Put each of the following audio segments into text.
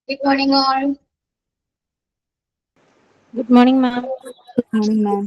Good morning, all. Good morning, ma'am. Morning, ma'am.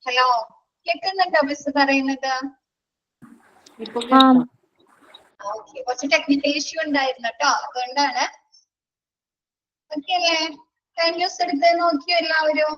Hello, കേൾക്കുന്നുണ്ടോ miss പറയുന്നത്? ഇപ്പൊ Ma'am, കേൾക്കാം. ഓക്കെ, കുറച്ച് ടെക്നിക്കൽ ഇഷ്യൂ ഉണ്ടായിരുന്നു കേട്ടോ, അതുകൊണ്ടാണ്. ഓക്കെ അല്ലേ? ടൈം ന്യൂസ് എടുത്ത് നോക്കിയോ എല്ലാവരും?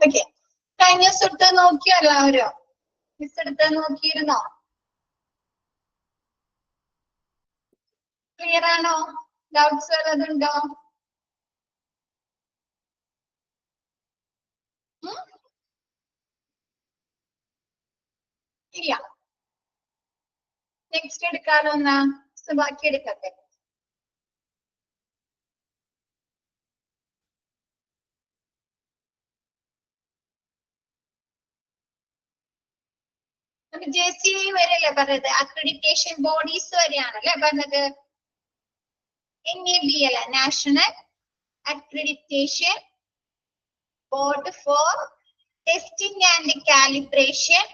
ഓക്കെ, കഴിഞ്ഞ ദിവസം എടുത്ത് നോക്കിയോ എല്ലാവരും? മിസ് എടുത്ത് നോക്കിയിരുന്നോ? ക്ലിയർ ആണോ? ഡൗട്ട്സ് വല്ലതുണ്ടോ? ഇല്ല. നെക്സ്റ്റ് എടുക്കാലോ എന്നാ, ബാക്കി എടുക്കട്ടെ. JCA വരെയല്ലേ പറഞ്ഞത്? അക്രഡിറ്റേഷൻ ബോഡീസ് വരെയാണല്ലേ പറഞ്ഞത്? NABL, national accreditation board for testing and calibration.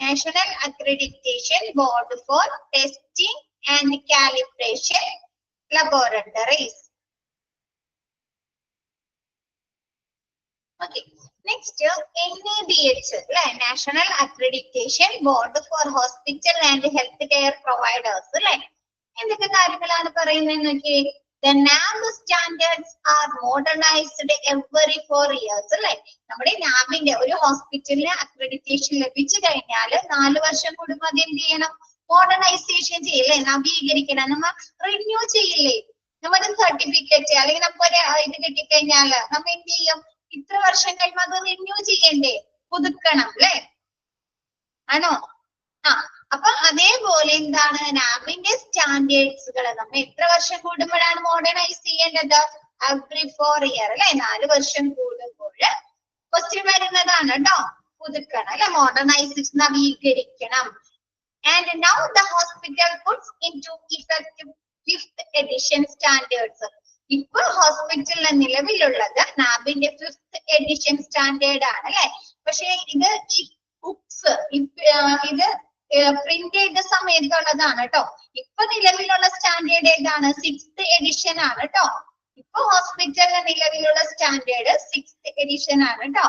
National accreditation board for testing and calibration laboratories. Okay. Next, NABH, National Accreditation Board for Hospital and Healthcare Providers. എന്തൊക്കെ കാര്യങ്ങളാണ് പറയുന്നത് നോക്കി. The NAB standards are modernized every 4 years. അല്ലെ, നമ്മുടെ നാബിന്റെ ഒരു ഹോസ്പിറ്റലിന് accreditation ലഭിച്ചു കഴിഞ്ഞാൽ 4 വർഷം കൂടുമ്പോൾ അത് എന്ത് ചെയ്യണം? മോഡേണൈസേഷൻ ചെയ്യില്ലേ, നവീകരിക്കണം. നമ്മ റിന്യൂ ചെയ്യില്ലേ നമ്മുടെ സർട്ടിഫിക്കറ്റ്, അല്ലെങ്കിൽ നമുക്കൊരു ഇത് കിട്ടിക്കഴിഞ്ഞാൽ നമ്മ എന്ത് ചെയ്യും? ഇത്ര വർഷം കഴിയുമ്പോൾ അത് റിന്യൂ ചെയ്യണ്ടേ, പുതുക്കണം അല്ലെ? ആണോ? ആ, അപ്പൊ അതേപോലെ എന്താണ് നാബിന്റെ സ്റ്റാൻഡേർഡ്സുകൾ നമ്മൾ എത്ര വർഷം കൂടുമ്പോഴാണ് മോഡേണൈസ് ചെയ്യേണ്ടത്? എവറി 4 ഇയർ അല്ലെ, 4 വർഷം കൂടുമ്പോൾ ക്വസ്റ്റ്യൻ വരുന്നതാണ് കേട്ടോ. പുതുക്കണം അല്ലെ, modernise, നവീകരിക്കണം. And now the hospital puts into effect 5th edition standards. ഇപ്പൊ ഹോസ്പിറ്റലിലെ നിലവിലുള്ളത് നാബിന്റെ 5th എഡിഷൻ സ്റ്റാൻഡേർഡ് ആണ് അല്ലെ. പക്ഷെ ഇത് ഈ ബുക്സ് ഇത് പ്രിന്റ് ചെയ്ത സമയത്തുള്ളതാണ് കേട്ടോ. ഇപ്പൊ നിലവിലുള്ള സ്റ്റാൻഡേർഡ് ഏതാണ്? 6th എഡിഷൻ ആണ് കേട്ടോ. ഇപ്പൊ ഹോസ്പിറ്റലിലെ നിലവിലുള്ള സ്റ്റാൻഡേർഡ് 6th എഡിഷൻ ആണ് കേട്ടോ.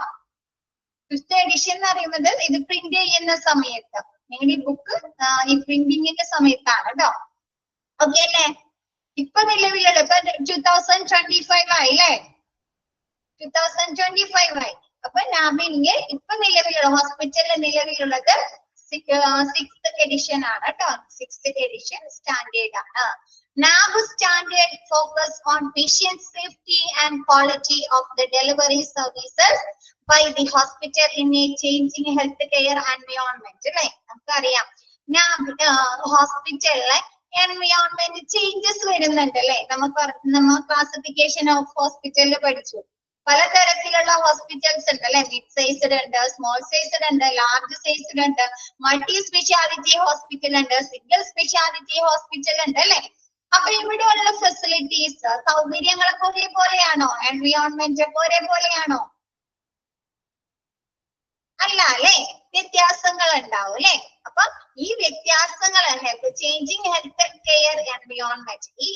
5th എഡിഷൻ എന്ന് പറയുന്നത് ഇത് പ്രിന്റ് ചെയ്യുന്ന സമയത്ത്, നിങ്ങൾ ഈ ബുക്ക് ഈ പ്രിന്റിങ്ങിന്റെ സമയത്താണ് കേട്ടോ. ഓക്കെ അല്ലേ? ഇപ്പൊ നിലവിലുള്ള ഇപ്പൊ 2025 ആയില്ലേ? 2025 ആയി. അപ്പൊ നാബിന്റെ ഇപ്പൊ നിലവിലുള്ള ഹോസ്പിറ്റലിൽ നിലവിലുള്ളത് 6th എഡിഷൻ ആണ് കേട്ടോ. 6th എഡിഷൻ സ്റ്റാൻഡേർഡ് ആണ്. NAB standard focus on patient safety and quality of the delivery services by the hospital in a changing healthcare environment. അല്ലേ, നമുക്കറിയാം ഹോസ്പിറ്റലിലെ എൻവയോൺമെന്റ് ചേഞ്ചസ് വരുന്നുണ്ട് അല്ലെ. നമ്മ ക്ലാസിഫിക്കേഷൻ ഓഫ് ഹോസ്പിറ്റലിൽ പഠിച്ചു. പലതരത്തിലുള്ള ഹോസ്പിറ്റൽസ് ഉണ്ട് അല്ലെ. മിഡ് സൈസ്ഡ് ഉണ്ട്, സ്മോൾ സൈസ്ഡ് ഉണ്ട്, ലാർജ് സൈസ്ഡ് ഉണ്ട്, മൾട്ടി സ്പെഷ്യാലിറ്റി ഹോസ്പിറ്റൽ ഉണ്ട്, സിംഗിൾ സ്പെഷ്യാലിറ്റി ഹോസ്പിറ്റൽ ഉണ്ട് അല്ലെ. അപ്പൊ ഇവിടെയുള്ള ഫെസിലിറ്റീസ്, സൗകര്യങ്ങളൊക്കെ ഒരേപോലെയാണോ? എൻവയോൺമെന്റ് ഒരേപോലെയാണോ? അല്ല അല്ലെ, വ്യത്യാസങ്ങൾ ഉണ്ടാവും അല്ലെ. അപ്പൊ ഈ വ്യത്യാസങ്ങൾ ചേഞ്ചിങ് ഹെൽത്ത് കെയർ എൻവയോൺമെന്റ്, ഈ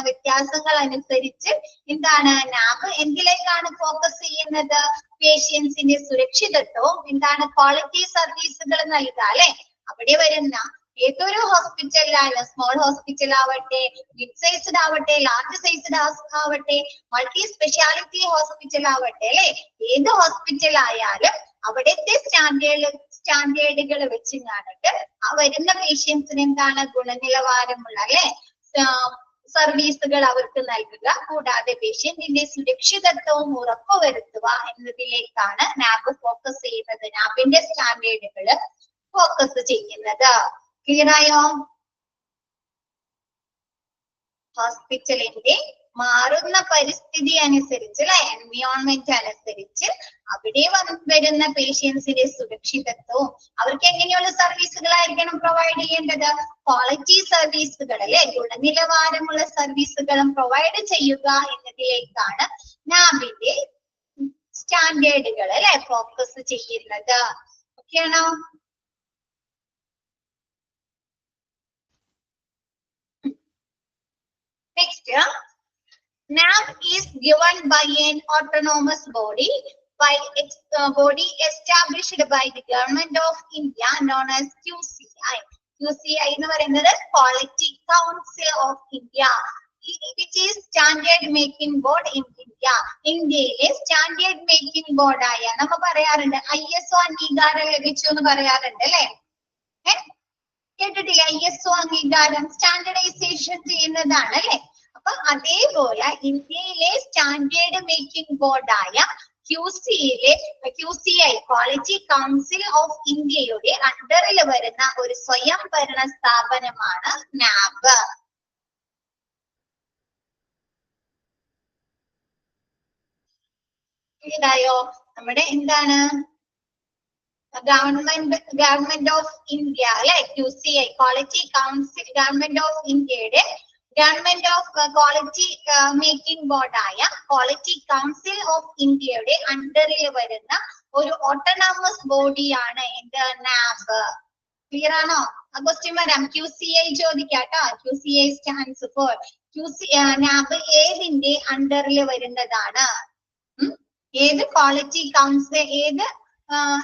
വ്യത്യാസങ്ങൾ അനുസരിച്ച് എന്താണ് നാബ് എന്തിലേക്കാണ് ഫോക്കസ് ചെയ്യുന്നത്? പേഷ്യൻസിന്റെ സുരക്ഷിതത്വവും എന്താണ് ക്വാളിറ്റി സർവീസുകൾ നൽകുക അല്ലെ. അവിടെ വരുന്ന ഏതൊരു ഹോസ്പിറ്റലിലായാലും, സ്മോൾ ഹോസ്പിറ്റൽ ആവട്ടെ, മിഡ് സൈസ്ഡ് ആവട്ടെ, ലാർജ് സൈസ്ഡ് ആവട്ടെ, മൾട്ടി സ്പെഷ്യാലിറ്റി ഹോസ്പിറ്റൽ ആവട്ടെ അല്ലെ, ഏത് ഹോസ്പിറ്റൽ ആയാലും അവിടുത്തെ സ്റ്റാൻഡേർഡുകൾ വെച്ച് കാണിട്ട് ആ വരുന്ന പേഷ്യൻസിന് എന്താണ് ഗുണനിലവാരമുള്ള അല്ലെ സർവീസുകൾ അവർക്ക് നൽകുക. കൂടാതെ പേഷ്യന്റിന്റെ സുരക്ഷിതത്വവും ഉറപ്പുവരുത്തുക എന്നതിലേക്കാണ് നാബ് ഫോക്കസ് ചെയ്യുന്നത്. നാബിന്റെ സ്റ്റാൻഡേർഡുകൾ ഫോക്കസ് ചെയ്യുന്നത്. ക്ലിയർ ആയോ? ഹോസ്പിറ്റലിന്റെ മാറുന്ന പരിസ്ഥിതി അനുസരിച്ച് അല്ലെ, എൻവയോൺമെന്റ് അനുസരിച്ച് അവിടെ വരുന്ന പേഷ്യൻസിന്റെ സുരക്ഷിതത്വവും അവർക്ക് എങ്ങനെയുള്ള സർവീസുകളായിരിക്കണം പ്രൊവൈഡ് ചെയ്യേണ്ടത്? ക്വാളിറ്റി സർവീസുകൾ അല്ലെ, ഗുണനിലവാരമുള്ള സർവീസുകളും പ്രൊവൈഡ് ചെയ്യുക എന്നതിലേക്കാണ് നാബിന്റെ സ്റ്റാൻഡേർഡുകൾ അല്ലെ ഫോക്കസ് ചെയ്യുന്നത്. ഓക്കെ ആണോ? Next, NAB is given by an autonomous body established by the Government of India known as QCI. QCI എന്ന് പറയുന്നത് Quality Council of India. which is standard making board in India. ഇന്ത്യയിലെ standard making ബോർഡായ നമ്മ പറയാറുണ്ട് ISO അംഗീകാരം ലഭിച്ചു എന്ന് പറയാറുണ്ട് അല്ലെ. കേട്ടിട്ടില്ല? ISO അംഗീകാരം സ്റ്റാൻഡർഡൈസേഷൻ ചെയ്യുന്നതാണ് അല്ലെ. അപ്പൊ അതേപോലെ ഇന്ത്യയിലെ സ്റ്റാൻഡേർഡ് മേക്കിംഗ് ബോർഡായ QCI ക്വാളിറ്റി കൗൺസിൽ ഓഫ് ഇന്ത്യയുടെ അണ്ടറിൽ വരുന്ന ഒരു സ്വയം ഭരണ സ്ഥാപനമാണ് NAB. ഇതായോ നമ്മുടെ എന്താണ് ഗവൺമെന്റ് ഓഫ് ഇന്ത്യ അല്ലെ. QCI quality council government of ഇന്ത്യയുടെ ഗവൺമെന്റ് ഓഫ് ക്വാളിറ്റി മേക്കിംഗ് ബോർഡായ ക്വാളിറ്റി കൗൺസിൽ ഓഫ് ഇന്ത്യയുടെ അണ്ടറിൽ വരുന്ന ഒരു ഓട്ടോണമസ് ബോഡിയാണ് എന്ത് NAB. ക്ലിയർ ആണോ? ആ ക്വസ്റ്റ്യൻ വരാം. QCI ചോദിക്കാട്ടോ. QCI stands for NAB ഏതിന്റെ അണ്ടറിൽ വരുന്നതാണ്? ഏത് ക്വാളിറ്റി കൗൺസിൽ ഏത്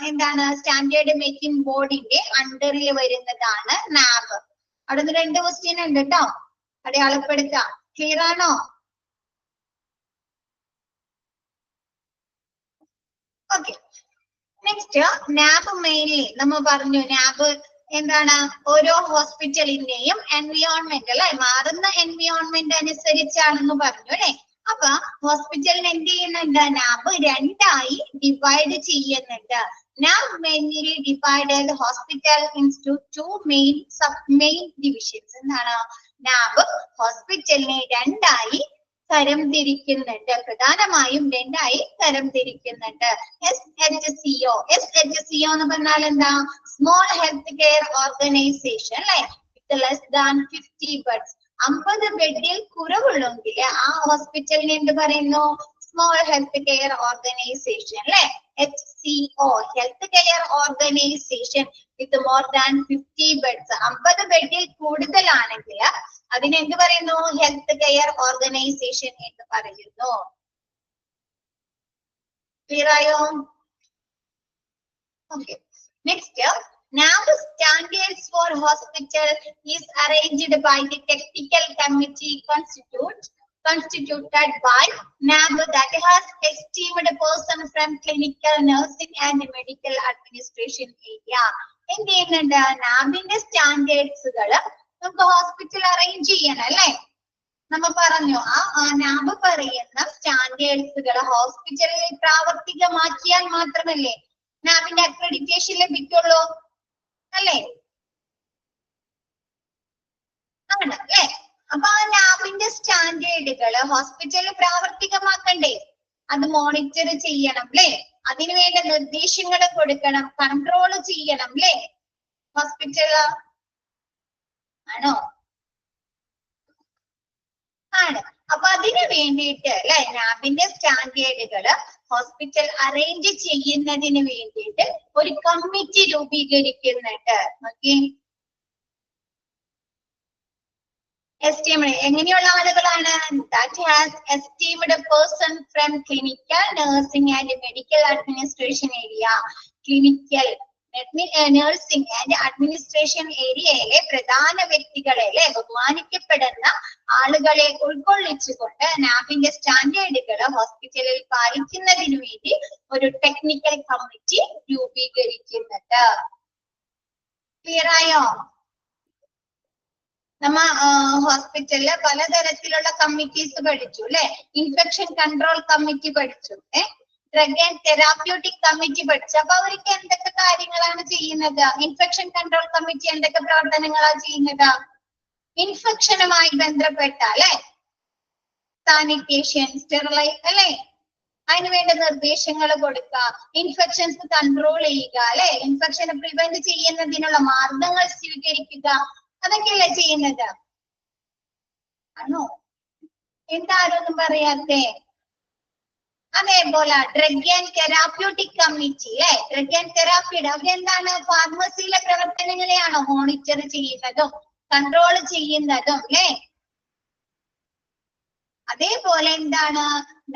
എന്താണ് സ്റ്റാൻഡേർഡ് മേക്കിംഗ് ബോർഡിന്റെ അണ്ടറിൽ വരുന്നതാണ് NAB. അവിടെ നിന്ന് 2 ക്വസ്റ്റ്യൻ ഉണ്ട് കേട്ടോ, അടയാളപ്പെടുത്താം. ക്ലിയർ ആണോ? ഓക്കെ. നെക്സ്റ്റ് NAB മെയിൻലി നമ്മ പറഞ്ഞു NAB എന്താണ് ഓരോ ഹോസ്പിറ്റലിന്റെയും എൻവിയോൺമെന്റ് അല്ലെ, മാറുന്ന എൻവിയോൺമെന്റ് അനുസരിച്ചാണെന്ന് പറഞ്ഞു അല്ലെ. അപ്പൊ ഹോസ്പിറ്റലിന് എന്ത് ചെയ്യുന്നുണ്ട്? NAB 2ആയി ഡിവൈഡ് ചെയ്യുന്നുണ്ട്. NAB mainly divided hospital into 2 main divisions. എന്താണ്? NAB ഹോസ്പിറ്റലിനെ 2ആയി തരംതിരിക്കുന്നുണ്ട്. പ്രധാനമായും 2ആയി തരംതിരിക്കുന്നുണ്ട്. SHCO എന്ന് പറഞ്ഞാൽ എന്താ? സ്മോൾ ഹെൽത്ത് കെയർ ഓർഗനൈസേഷൻ അല്ലെ, വിത്ത് ലെസ് ദാൻ 50 ബെഡ്സ്. 50 ബെഡിൽ കുറവുള്ളെങ്കിൽ ആ ഹോസ്പിറ്റലിനെ എന്ത് പറയുന്നു? സ്മോൾ ഹെൽത്ത് കെയർ ഓർഗനൈസേഷൻ അല്ലെ. HCO health care organisation with more than 50 beds. 50 ബെഡിൽ കൂടുതലാണെങ്കിൽ അതിനെ എന്ത് പറയുന്നു? ഹെൽത്ത് കെയർ ഓർഗനൈസേഷൻ എന്ന് പറയുന്നു. ക്ലിയർ ആയോ? Okay. Next NAB standards for hospital is arranged by the technical committee constituted by NAB that has esteemed person from clinical nursing and medical administration area. എന്ത് ചെയ്യുന്നുണ്ട്? NABന്റെ സ്റ്റാൻഡേർഡ്സുകൾ നമുക്ക് ഹോസ്പിറ്റൽ അറേഞ്ച് ചെയ്യണം അല്ലെ. നമ്മ പറഞ്ഞു ആ NAB പറയുന്ന സ്റ്റാൻഡേർഡ്സുകൾ ഹോസ്പിറ്റലിൽ പ്രാവർത്തികമാക്കിയാൽ മാത്രമല്ലേ NABന്റെ അക്രഡിറ്റേഷൻ ലഭിക്കുള്ളൂ അല്ലേ? ആണ് അല്ലെ. അപ്പൊ ആ NABന്റെ സ്റ്റാൻഡേർഡുകൾ ഹോസ്പിറ്റലിൽ പ്രാവർത്തികമാക്കണ്ടേ? അത് മോണിറ്റർ ചെയ്യണം അല്ലെ, അതിനുവേണ്ട നിർദ്ദേശങ്ങൾ കൊടുക്കണം, കൺട്രോൾ ചെയ്യണം അല്ലെ ഹോസ്പിറ്റല്. ആണോ? ആണ്. അപ്പൊ അതിനു വേണ്ടിയിട്ട് അല്ലെ NABന്റെ സ്റ്റാൻഡേർഡുകൾ ഹോസ്പിറ്റൽ അറേഞ്ച് ചെയ്യുന്നതിന് വേണ്ടിയിട്ട് ഒരു കമ്മിറ്റി രൂപീകരിക്കുന്നുണ്ട്. ഓക്കെ. എസ്റ്റീംഡ് എങ്ങനെയുള്ള ആളുകളാണ്? That has esteemed person from clinical nursing and medical administration area. Clinical nursing and administration ഏരിയയിലെ പ്രധാന വ്യക്തികളെ ബഹുമാനിക്കപ്പെടുന്ന ആളുകളെ ഉൾക്കൊള്ളിച്ചുകൊണ്ട് NABന്റെ സ്റ്റാൻഡേർഡുകൾ ഹോസ്പിറ്റലിൽ പാലിക്കുന്നതിന് വേണ്ടി ഒരു ടെക്നിക്കൽ കമ്മിറ്റി രൂപീകരിക്കുന്നുണ്ട്. ക്ലിയർ ആയോ? നമ്മ ഹോസ്പിറ്റലില് പലതരത്തിലുള്ള കമ്മിറ്റീസ് പഠിച്ചു അല്ലെ. ഇൻഫെക്ഷൻ കൺട്രോൾ കമ്മിറ്റി പഠിച്ചു, ഡ്രഗ് ആൻഡ് തെറാപ്യൂട്ടിക് കമ്മിറ്റി പഠിച്ചു. അപ്പൊ അവർക്ക് എന്തൊക്കെ കാര്യങ്ങളാണ് ചെയ്യുന്നത്? ഇൻഫെക്ഷൻ കൺട്രോൾ കമ്മിറ്റി എന്തൊക്കെ പ്രവർത്തനങ്ങളാണ് ചെയ്യുന്നത്? ഇൻഫെക്ഷനുമായി ബന്ധപ്പെട്ട അല്ലെ സാനിറ്റേഷൻ, സ്റ്റെറിലൈസ് അല്ലെ, അതിന് വേണ്ട നിർദ്ദേശങ്ങൾ കൊടുക്കുക, ഇൻഫെക്ഷൻസ് കൺട്രോൾ ചെയ്യുക അല്ലെ, ഇൻഫെക്ഷനെ പ്രിവെന്റ് ചെയ്യുന്നതിനുള്ള മാർഗങ്ങൾ സ്വീകരിക്കുക, അതൊക്കെയല്ലേ ചെയ്യുന്നത്? ആണോ? എന്താരൊന്നും പറയാത്തെ? അതേപോലെ ഡ്രഗ് ആൻഡ് തെറാപ്യൂട്ടിക് കമ്മിറ്റി അല്ലെ, ഡ്രഗ് ആൻഡ് തെറാപ്പിയുടെ അവരെന്താണ്? ഫാർമസിയിലെ പ്രവർത്തനങ്ങളെയാണോ മോണിറ്റർ ചെയ്യുന്നതും കൺട്രോൾ ചെയ്യുന്നതും അല്ലെ. അതേപോലെ എന്താണ്?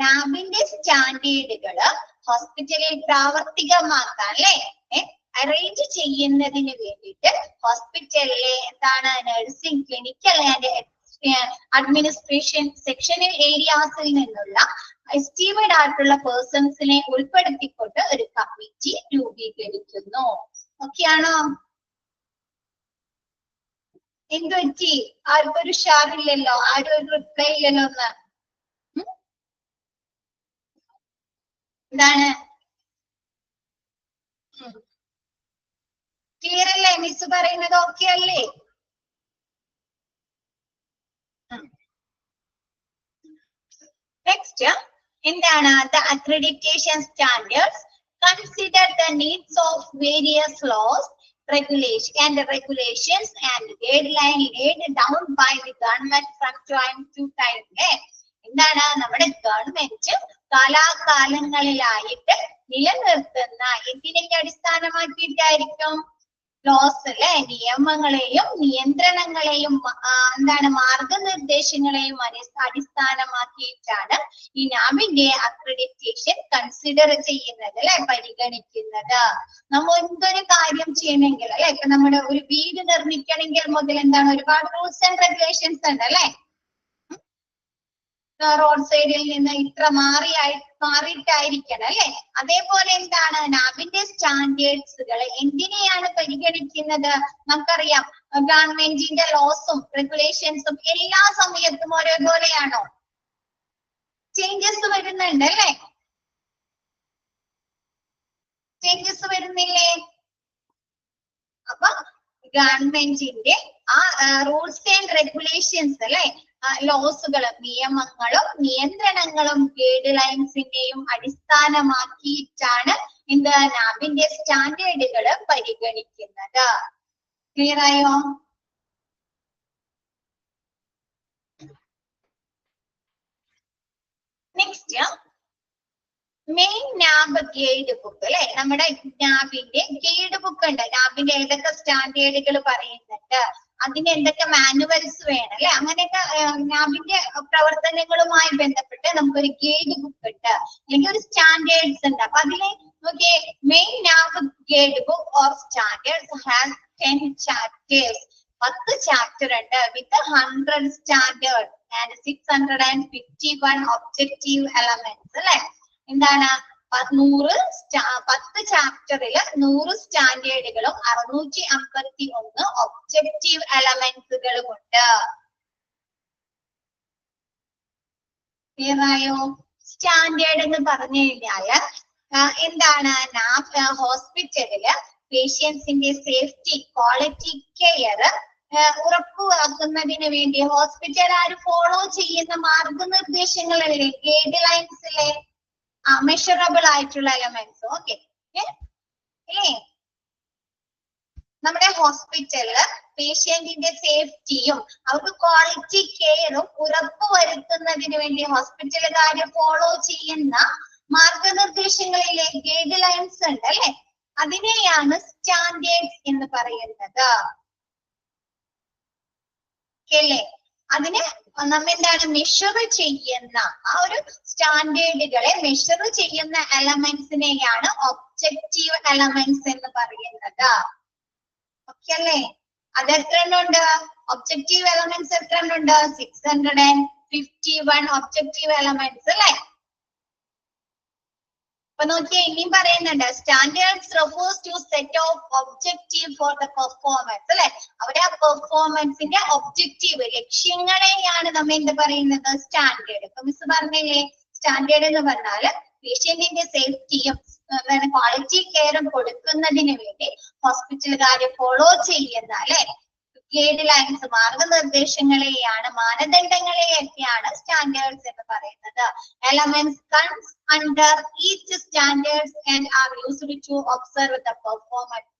NABന്റെ സ്റ്റാൻഡേർഡുകള് ഹോസ്പിറ്റലിൽ പ്രാവർത്തികമാക്കാൻ അല്ലെ അറേഞ്ച് ചെയ്യുന്നതിന് വേണ്ടിയിട്ട് ഹോസ്പിറ്റലിലെ എന്താണ് nursing, clinical and administration sectional ഏരിയാസിൽ നിന്നുള്ള എസ്റ്റീമേഡ് ആയിട്ടുള്ള പേഴ്സൺസിനെ ഉൾപ്പെടുത്തിക്കൊണ്ട് ഒരു കമ്മിറ്റി രൂപീകരിക്കുന്നു. ഓക്കെയാണോ? എന്ത് പറ്റി? ആർക്കും ഒരു ഷാറില്ലല്ലോ, ആരും ഒരു റിപ്ലൈ ഇല്ലല്ലോ ഒന്ന്. എന്താണ്? ക്ലിയർ അല്ലേ? മിസ് പറയുന്നത് ഓക്കെ അല്ലേ? നെക്സ്റ്റ് എന്താണ്? The accreditation standards consider the needs of various laws regulations and guideline laid down by the government from time to time. എന്താണ്? നമ്മുടെ ഗവൺമെന്റ് കാലാകാലങ്ങളിലായിട്ട് നിലനിർത്തുന്ന എന്തിനൊക്കെ അടിസ്ഥാനമാക്കിയിട്ടായിരിക്കും? ലോസ് അല്ലെ, നിയമങ്ങളെയും നിയന്ത്രണങ്ങളെയും എന്താണ് മാർഗനിർദ്ദേശങ്ങളെയും അടിസ്ഥാനമാക്കിയിട്ടാണ് ഈ നാബിന്റെ അക്രഡിറ്റേഷൻ കൺസിഡർ ചെയ്യുന്നത് അല്ലെ, പരിഗണിക്കുന്നത്. നമ്മൾ എന്തൊരു കാര്യം ചെയ്യണമെങ്കിൽ അല്ലെ, ഇപ്പൊ നമ്മുടെ ഒരു വീട് നിർമ്മിക്കണമെങ്കിൽ മുതൽ എന്താണ് ഒരുപാട് റൂൾസ് ആൻഡ് റെഗുലേഷൻസ് ഉണ്ട് അല്ലെ. റോഡ് സൈഡിൽ നിന്ന് ഇത്ര മാറിയിട്ടായിരിക്കണം അല്ലെ. അതേപോലെ എന്താണ് നാബിന്റെ സ്റ്റാൻഡേർഡ്സുകൾ എന്തിനെയാണ് പരിഗണിക്കുന്നത്? നമുക്കറിയാം ഗവൺമെന്റിന്റെ ലോസും റെഗുലേഷൻസും എല്ലാ സമയത്തും ഒരേപോലെയാണോ? ചേഞ്ചസ് വരുന്നുണ്ട് അല്ലെ, ചേഞ്ചസ് വരുന്നില്ലേ? അപ്പൊ ഗവൺമെന്റിന്റെ ആ റൂൾസ് ആൻഡ് റെഗുലേഷൻസ് അല്ലെ, ലോസുകളും നിയമങ്ങളും നിയന്ത്രണങ്ങളും ഗൈഡ് ലൈൻസിന്റെയും അടിസ്ഥാനമാക്കിയിട്ടാണ് എന്ത് നാബിന്റെ സ്റ്റാൻഡേർഡുകൾ പരിഗണിക്കുന്നത്. ക്ലിയർ ആയോ? നെക്സ്റ്റ് മെയിൻ നാബ് ഗൈഡ് ബുക്ക് അല്ലെ, നമ്മുടെ നാബിന്റെ ഗൈഡ് ബുക്ക് ഉണ്ട്. നാബിന്റെ ഏതൊക്കെ സ്റ്റാൻഡേർഡുകൾ പറയുന്നുണ്ട്, അതിന് എന്തൊക്കെ മാനുവൽസ് വേണം അല്ലെ, അങ്ങനെയൊക്കെ നാബിന്റെ പ്രവർത്തനങ്ങളുമായി ബന്ധപ്പെട്ട് നമുക്കൊരു ഗൈഡ് ബുക്ക് ഉണ്ട്, അല്ലെങ്കിൽ ഒരു സ്റ്റാൻഡേർഡ്സ് ഉണ്ട്. അപ്പൊ അതിലെ നോക്കിയേ, main നാബ് guide book or standards has 10 chapters. 10 chapter ഉണ്ട് വിത്ത് 100 സ്റ്റാൻഡേർഡ് ആൻഡ് 651 ഒബ്ജക്റ്റീവ് എലമെന്റ്സ് അല്ലെ. എന്താണ്? 10 ചാപ്റ്ററിൽ 100 സ്റ്റാൻഡേർഡുകളും 651 ഒബ്ജക്റ്റീവ് എലമെന്റ്സുകളും ഉണ്ട്. ക്ലിയറായോ? സ്റ്റാൻഡേർഡ് എന്ന് പറഞ്ഞു കഴിഞ്ഞാല് എന്താണ്? ഹോസ്പിറ്റലില് പേഷ്യൻസിന്റെ സേഫ്റ്റി, ക്വാളിറ്റി കെയർ ഉറപ്പുവരുത്തുന്നതിന് വേണ്ടി ഹോസ്പിറ്റലുകാർ ഫോളോ ചെയ്യുന്ന മാർഗനിർദ്ദേശങ്ങളല്ലേ, ഗൈഡ് ലൈൻസ് അല്ലേ, മെഷറബിൾ ആയിട്ടുള്ള എലമെന്റ്സ്. ഓക്കെ അല്ലേ? നമ്മുടെ ഹോസ്പിറ്റലില് പേഷ്യന്റിന്റെ സേഫ്റ്റിയും അവർക്ക് ക്വാളിറ്റി കെയറും ഉറപ്പുവരുത്തുന്നതിന് വേണ്ടി ഹോസ്പിറ്റലുകാർ ഫോളോ ചെയ്യുന്ന മാർഗനിർദ്ദേശങ്ങളിലെ ഗൈഡ് ലൈൻസ് ഉണ്ട് അല്ലെ, അതിനെയാണ് സ്റ്റാൻഡേർഡ്സ് എന്ന് പറയുന്നത്. അല്ലേ? അതിന് നമ്മ എന്താണ് മെഷർ ചെയ്യുന്ന ആ ഒരു സ്റ്റാൻഡേർഡുകളെ മെഷർ ചെയ്യുന്ന എലമെന്റ്സിനെയാണ് ഒബ്ജക്റ്റീവ് എലമെന്റ്സ് എന്ന് പറയുന്നത്. ഓക്കെ അല്ലേ? അത് എത്ര എണ്ണമുണ്ട്? ഒബ്ജക്റ്റീവ് എലമെന്റ്സ് എത്ര എണ്ണമുണ്ട്? 651 ഒബ്ജക്റ്റീവ് എലമെന്റ്സ് അല്ലെ. അപ്പൊ നോക്കിയേ, ഇനിയും പറയുന്നുണ്ട്, standards refers to set of objective for the performance അല്ലെ. അവിടെ ആ പെർഫോമൻസിന്റെ ഒബ്ജക്റ്റീവ് ലക്ഷ്യങ്ങളെയാണ് നമ്മ എന്ത് പറയുന്നത്? സ്റ്റാൻഡേർഡ്. ഇപ്പൊ മിസ് പറഞ്ഞില്ലേ, സ്റ്റാൻഡേർഡ് എന്ന് പറഞ്ഞാല് പേഷ്യന്റിന്റെ സേഫ്റ്റിയും ക്വാളിറ്റി കെയറും കൊടുക്കുന്നതിന് വേണ്ടി ഹോസ്പിറ്റലുകാരെ ഫോളോ ചെയ്യുന്ന അല്ലെ ഗൈഡ് ലൈൻസ്, മാർഗനിർദ്ദേശങ്ങളെയാണ്, മാനദണ്ഡങ്ങളെയൊക്കെയാണ് സ്റ്റാൻഡേർഡ്സ് എന്ന് പറയുന്നത്. Elements comes under each standards and are used to observe the performance.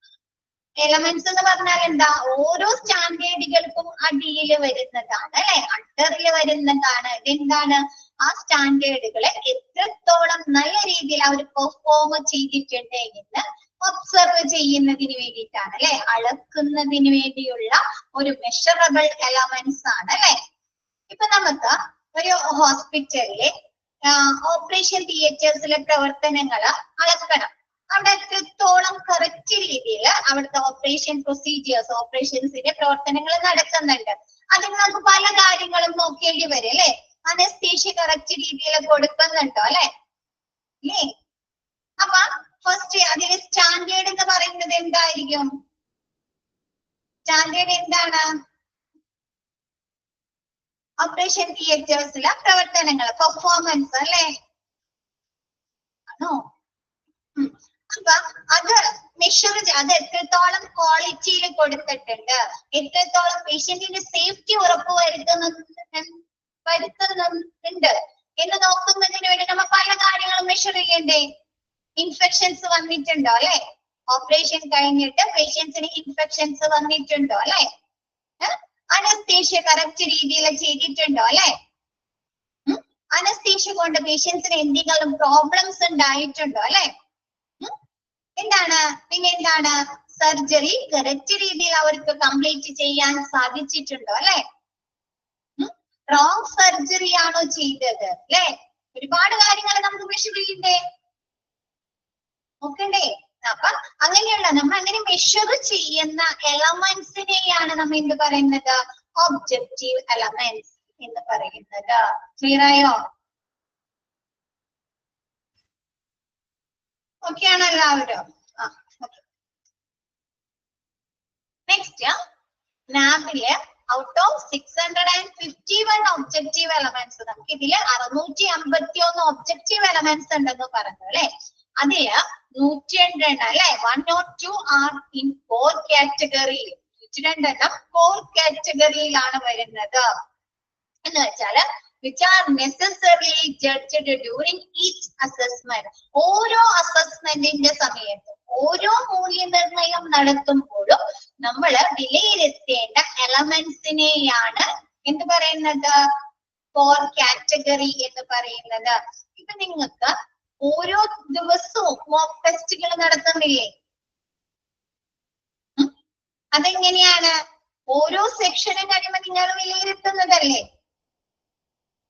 Elements എന്ന് പറഞ്ഞാൽ എന്താ? ഓരോ സ്റ്റാൻഡേർഡുകൾക്കും അടിയിൽ വരുന്നതാണ് അല്ലെ, അണ്ടറിൽ വരുന്നതാണ്. ഇതെന്താണ്? ആ സ്റ്റാൻഡേർഡുകളെ എത്രത്തോളം നല്ല രീതിയിൽ അവർ പെർഫോം ചെയ്തിട്ടുണ്ട് എന്ന് ഒബ്സർവ് ചെയ്യുന്നതിന് വേണ്ടിയിട്ടാണ് അല്ലെ, അളക്കുന്നതിന് വേണ്ടിയുള്ള ഒരു മെഷറബിൾ എലമെന്റ്സ് ആണ് അല്ലെ. ഇപ്പൊ നമുക്ക് ഒരു ഹോസ്പിറ്റലിലെ ഓപ്പറേഷൻ തിയേറ്റേഴ്സിലെ പ്രവർത്തനങ്ങൾ അളക്കണം. അവിടെ എത്രത്തോളം കറക്റ്റ് രീതിയിൽ അവിടുത്തെ ഓപ്പറേഷൻ പ്രൊസീജിയേഴ്സ്, ഓപ്പറേഷൻസിന്റെ പ്രവർത്തനങ്ങൾ നടക്കുന്നുണ്ട്. അതിൽ നമുക്ക് പല കാര്യങ്ങളും നോക്കേണ്ടി വരും അല്ലെ. അനസ്തീഷ്യ കറക്റ്റ് രീതിയിൽ കൊടുക്കുന്നുണ്ടോ അല്ലെ. അപ്പൊ ഫസ്റ്റ് അതിലെ സ്റ്റാൻഡേർഡ് എന്ന് പറയുന്നത് എന്തായിരിക്കും? സ്റ്റാൻഡേർഡ് എന്താണ്? ഓപ്പറേഷൻ തിയേറ്റേഴ്സിലെ പ്രവർത്തനങ്ങൾ, പെർഫോമൻസ് അല്ലെ ആണോ? അപ്പൊ അത് മെഷർ, അത് എത്രത്തോളം ക്വാളിറ്റിയിൽ കൊടുത്തിട്ടുണ്ട്, എത്രത്തോളം പേഷ്യന്റിന്റെ സേഫ്റ്റി വരുത്തുന്നുണ്ട് എന്ന് നോക്കുന്നതിന് വേണ്ടി നമ്മൾ പല കാര്യങ്ങളും മെഷർ ചെയ്യണ്ടേ? ഇൻഫെക്ഷൻസ് വന്നിട്ടുണ്ടോ അല്ലെ? ഓപ്പറേഷൻ കഴിഞ്ഞിട്ട് പേഷ്യൻസിന് ഇൻഫെക്ഷൻസ് വന്നിട്ടുണ്ടോ അല്ലെ? അനസ്തീഷ്യ കറക്റ്റ് രീതിയിൽ ചെയ്തിട്ടുണ്ടോ അല്ലെ? അനസ്തീഷ്യ കൊണ്ട് പേഷ്യൻസിന് എന്തെങ്കിലും പ്രോബ്ലംസ് ഉണ്ടായിട്ടുണ്ടോ അല്ലെ? എന്താണ് പിന്നെ എന്താണ്? സർജറി കറക്റ്റ് രീതിയിൽ അവർക്ക് കംപ്ലീറ്റ് ചെയ്യാൻ സാധിച്ചിട്ടുണ്ടോ അല്ലെ? റോങ് സർജറി ആണോ ചെയ്തത് അല്ലെ? ഒരുപാട് കാര്യങ്ങൾ നമുക്ക് മെഷർ ചെയ്യണ്ടേ, നോക്കണ്ടേ? അപ്പൊ അങ്ങനെയുള്ള നമ്മൾ അങ്ങനെ മെഷർ ചെയ്യുന്ന എലമെന്റ്സിനെയാണ് നമ്മൾ എന്ത് പറയുന്നത്? ഒബ്ജക്റ്റീവ് എലമെന്റ്സ് എന്ന് പറയുന്നത്. ക്ലിയർ ആയോ? ഓക്കെ ആണോ എല്ലാവരും? നെക്സ്റ്റ്, നാബില് ഔട്ട് ഓഫ് 651 ഒബ്ജക്റ്റീവ് എലമെന്റ്സ്, നമുക്ക് ഇതില് 651 ഒബ്ജക്റ്റീവ് എലമെന്റ്സ് ഉണ്ടെന്ന് പറഞ്ഞു അല്ലെ. അതില് 102 അല്ലെ, 102 ആർ ഇൻ 4 കാറ്റഗറി. 102 4 കാറ്റഗറിയിലാണ് വരുന്നത്. എന്ന് വെച്ചാല് which are necessarily judged during each assessment. ഓരോ അസസ്മെന്റിന്റെ സമയത്ത്, ഓരോ മൂല്യനിർണയം നടത്തുമ്പോഴും നമ്മൾ വിലയിരുത്തേണ്ട എലമെന്റ്സിനെയാണ് എന്ത് പറയുന്നത്? 4 കാറ്റഗറി എന്ന് പറയുന്നത്. ഇപ്പൊ നിങ്ങൾക്ക് ഓരോ ദിവസവും മോക്ക് ടെസ്റ്റുകൾ നടത്തുന്നില്ലേ? അതെങ്ങനെയാണ്? ഓരോ സെക്ഷനും കഴിയുമ്പോൾ നിങ്ങൾ വിലയിരുത്തുന്നതല്ലേ?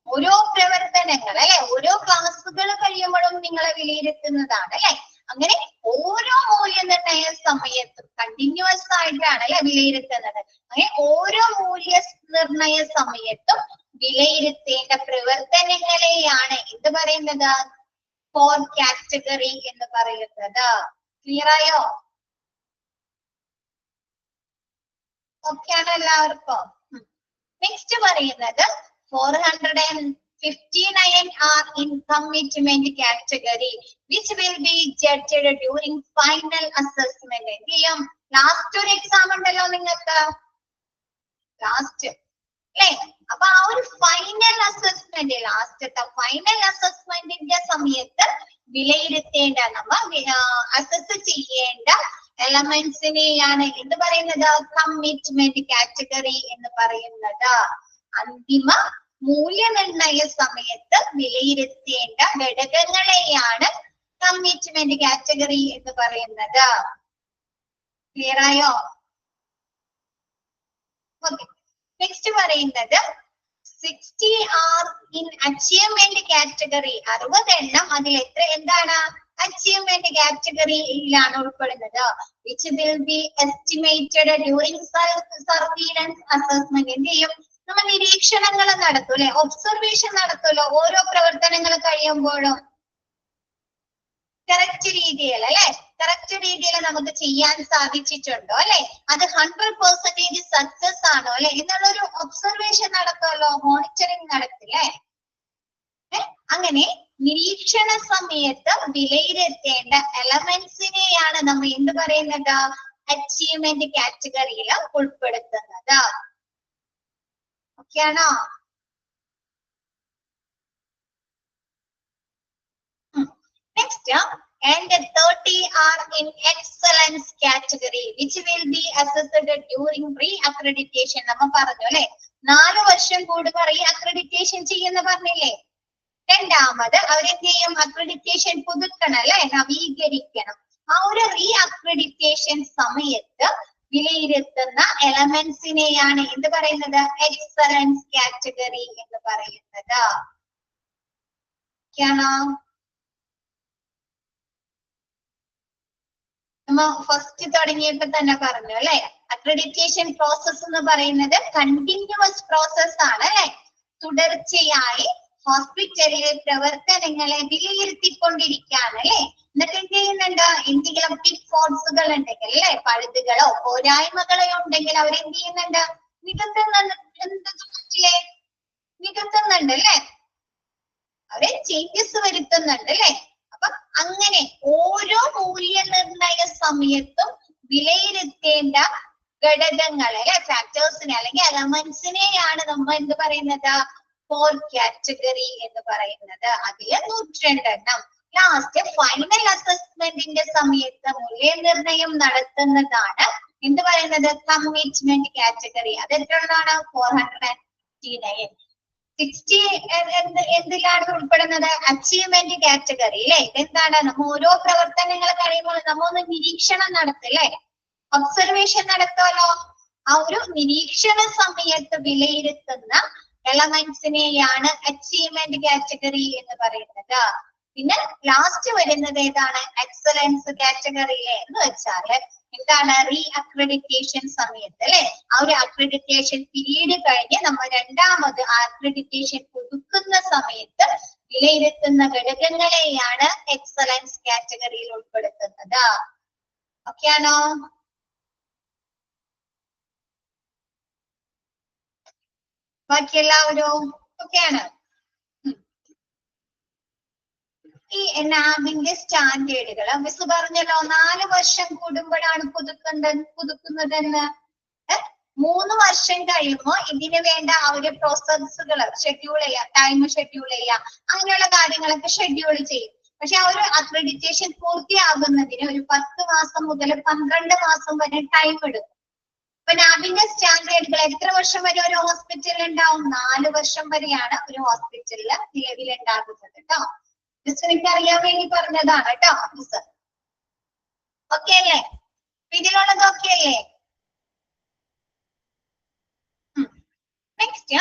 ഓരോ പ്രവർത്തനങ്ങൾ അല്ലെ, ഓരോ ക്ലാസ്സുകൾ കഴിയുമ്പോഴും നിങ്ങളെ വിലയിരുത്തുന്നതാണ് അല്ലെ. അങ്ങനെ ഓരോ മൂല്യനിർണയ സമയത്തും കണ്ടിന്യൂസ് ആയിട്ടാണ് അല്ലെ വിലയിരുത്തുന്നത്. അങ്ങനെ ഓരോ മൂല്യനിർണയ സമയത്തും വിലയിരുത്തേണ്ട പ്രവർത്തനങ്ങളെയാണ് എന്ത് പറയുന്നത്? 4 കാറ്റഗറി എന്ന് പറയുന്നത്. ക്ലിയർ ആയോ? ഓക്കെ ആണ് എല്ലാവർക്കും? നെക്സ്റ്റ് പറയുന്നത് 459 are in commitment category, which will be judged during final assessment. എന്തെയും? ലാസ്റ്റ് ഒരു എക്സാം ഉണ്ടല്ലോ നിങ്ങൾക്ക്, ലാസ്റ്റ് അല്ലേ? അപ്പൊ ആ ഒരു ഫൈനൽ അസസ്മെന്റ്, ലാസ്റ്റത്തെ ഫൈനൽ അസസ്മെന്റിന്റെ സമയത്ത് വിലയിരുത്തേണ്ട, നമ്മൾ അസസ് ചെയ്യേണ്ട എലമെന്റ്സിനെയാണ് എന്ത് പറയുന്നത്? കമ്മിറ്റ്മെന്റ് കാറ്റഗറി എന്ന് പറയുന്നത്. അന്തിമ മൂല്യനിർണയ സമയത്ത് വിലയിരുത്തേണ്ട ഘടകങ്ങളെയാണ് കമ്മിറ്റ്മെന്റ് കാറ്റഗറി എന്ന് പറയുന്നത്. ക്ലിയർ ആയോ? ഓക്കെ. നെക്സ്റ്റ് പറയുന്നത് 60 are in achievement category. 60 എണ്ണം അതിൽ എന്താണ്? അച്ചീവ്മെന്റ് കാറ്റഗറിയിലാണ് ഉൾപ്പെടുന്നത്. which will be estimated during surveillance assessment. എന്ത് ചെയ്യും? നമ്മൾ നിരീക്ഷണങ്ങൾ നടത്തും അല്ലെ, ഒബ്സർവേഷൻ നടത്തുമല്ലോ ഓരോ പ്രവർത്തനങ്ങൾ കഴിയുമ്പോഴും. കറക്റ്റ് രീതിയിൽ അല്ലെ, കറക്റ്റ് രീതിയിൽ നമുക്ക് ചെയ്യാൻ സാധിച്ചിട്ടുണ്ടോ അല്ലെ, അത് 100% സക്സസ് ആണോ അല്ലെ എന്നുള്ളൊരു ഒബ്സർവേഷൻ നടത്തുമല്ലോ, മോണിറ്ററിങ് നടത്തില്ലേ. അങ്ങനെ നിരീക്ഷണ സമയത്ത് വിലയിരുത്തേണ്ട എലമെന്റ്സിനെയാണ് നമ്മൾ എന്ത് പറയുന്നത്? അച്ചീവ്മെന്റ് കാറ്റഗറിയിൽ ഉൾപ്പെടുത്തുന്നത്. ഓക്കെ ആണോ? Next, and 30 are in excellence category, which will be assessed during re-accreditation. നമ്മ പറഞ്ഞു അല്ലെ, 4 വർഷം കൂടുമ്പോ re-accreditation ചെയ്യുന്ന പറഞ്ഞില്ലേ. രണ്ടാമത് അവരെന്ത് ചെയ്യും? അക്രഡിറ്റേഷൻ പുതുക്കണം അല്ലെ, നവീകരിക്കണം. ആ ഒരു റീഅക്രഡിറ്റേഷൻ സമയത്ത് വിലയിരുത്തുന്ന എലമെന്റ്സിനെയാണ് എന്ത് പറയുന്നത്? എക്സലൻസ് കാറ്റഗറി എന്ന് പറയുന്നത്. ാണോ? നമ്മ ഫസ്റ്റ് തുടങ്ങിയപ്പോ തന്നെ പറഞ്ഞു അല്ലെ, അക്രഡിറ്റേഷൻ പ്രോസസ് എന്ന് പറയുന്നത് കണ്ടിന്യൂസ് പ്രോസസ് ആണ് അല്ലെ. തുടർച്ചയായി ഹോസ്പിറ്റലിലെ പ്രവർത്തനങ്ങളെ വിലയിരുത്തിക്കൊണ്ടിരിക്കുകയാണ് അല്ലെ. എന്നിട്ട് എന്ത് ചെയ്യുന്നുണ്ട്, എന്തെങ്കിലും പിറ്റ് ഫോൾസുകൾ ഉണ്ടെങ്കിൽ അല്ലെ, പഴുതുകളോ പോരായ്മകളോ ഉണ്ടെങ്കിൽ അവരെന്ത് ചെയ്യുന്നുണ്ട്, നികത്തുന്നുണ്ട് അല്ലെ, അവരെ ചേഞ്ചസ് വരുത്തുന്നുണ്ട് അല്ലെ. അപ്പൊ അങ്ങനെ ഓരോ മൂല്യനിർണയ സമയത്തും വിലയിരുത്തേണ്ട ഘടകങ്ങളെ അല്ലെ, ഫാക്ടേഴ്സിനെ അല്ലെങ്കിൽ എലമെന്റ്സിനെയാണ് നമ്മൾ എന്ത് പറയുന്നത്, 4 കാറ്റഗറി എന്ന് പറയുന്നത്. അതില് 102 എണ്ണം. ലാസ്റ്റ് ഫൈനൽ അസസ്മെന്റിന്റെ സമയത്ത് മൂല്യനിർണയം നടത്തുന്നതാണ് എന്ത് പറയുന്നത്, കമ്മിറ്റ്മെന്റ് കാറ്റഗറി. അത് എത്രയാണ്, 469. 60 എന്തിലാണ് ഉൾപ്പെടുന്നത്, അച്ചീവ്മെന്റ് കാറ്റഗറി അല്ലെ. ഇതെന്താണ്, നമ്മ ഓരോ പ്രവർത്തനങ്ങൾ കഴിയുമ്പോൾ നമ്മ ഒന്ന് നിരീക്ഷണം നടത്തില്ലേ, ഒബ്സർവേഷൻ നടത്തുമല്ലോ. ആ ഒരു നിരീക്ഷണ സമയത്ത് വിലയിരുത്തുന്ന എലമെന്റ്സിനെയാണ് അച്ചീവ്മെന്റ് കാറ്റഗറി എന്ന് പറയുന്നത്. പിന്നെ ലാസ്റ്റ് വരുന്നത് ഏതാണ്, എക്സലൻസ് കാറ്റഗറിയിലെ എന്ന് വെച്ചാല് എന്താണ്, റീ അക്രഡിറ്റേഷൻ സമയത്ത് അല്ലെ, ആ ഒരു അക്രഡിറ്റേഷൻ പീരീഡ് കഴിഞ്ഞ് നമ്മൾ രണ്ടാമത് അക്രഡിറ്റേഷൻ പുതുക്കുന്ന സമയത്ത് വിലയിരുത്തുന്ന ഘടകങ്ങളെയാണ് എക്സലൻസ് കാറ്റഗറിയിൽ ഉൾപ്പെടുത്തുന്നത്. ഓക്കെ ആണോ? ബാക്കി എല്ലാവരും ഓക്കെയാണ്? ഈ നാബിന്റെ സ്റ്റാൻഡേർഡുകൾ മിസ് പറഞ്ഞല്ലോ, 4 വർഷം കൂടുമ്പോഴാണ് പുതുക്കുന്നതെന്ന്. 3 വർഷം കഴിയുമ്പോൾ ഇതിന് വേണ്ട ആ ഒരു പ്രോസസ്സുകൾ ഷെഡ്യൂൾ ചെയ്യാം, ടൈം ഷെഡ്യൂൾ ചെയ്യാം, അങ്ങനെയുള്ള കാര്യങ്ങളൊക്കെ ഷെഡ്യൂൾ ചെയ്യും. പക്ഷെ ആ ഒരു അക്രഡിറ്റേഷൻ പൂർത്തിയാകുന്നതിന് ഒരു 10 മാസം മുതൽ 12 മാസം വരെ ടൈം എടുക്കും. അപ്പൊ നാബിന്റെ സ്റ്റാൻഡേർഡുകൾ എത്ര വർഷം വരെ ഒരു ഹോസ്പിറ്റലിൽ ഉണ്ടാവും, 4 വർഷം വരെയാണ് ഒരു ഹോസ്പിറ്റലിൽ നിലവിലുണ്ടാകുന്നത് കേട്ടോ. മിസ് എനിക്ക് അറിയാൻ വേണ്ടി പറഞ്ഞതാണ് കേട്ടോ മിസ്. ഓക്കെ അല്ലേ, ഇതിലുള്ളത് ഓക്കെ അല്ലേ? Next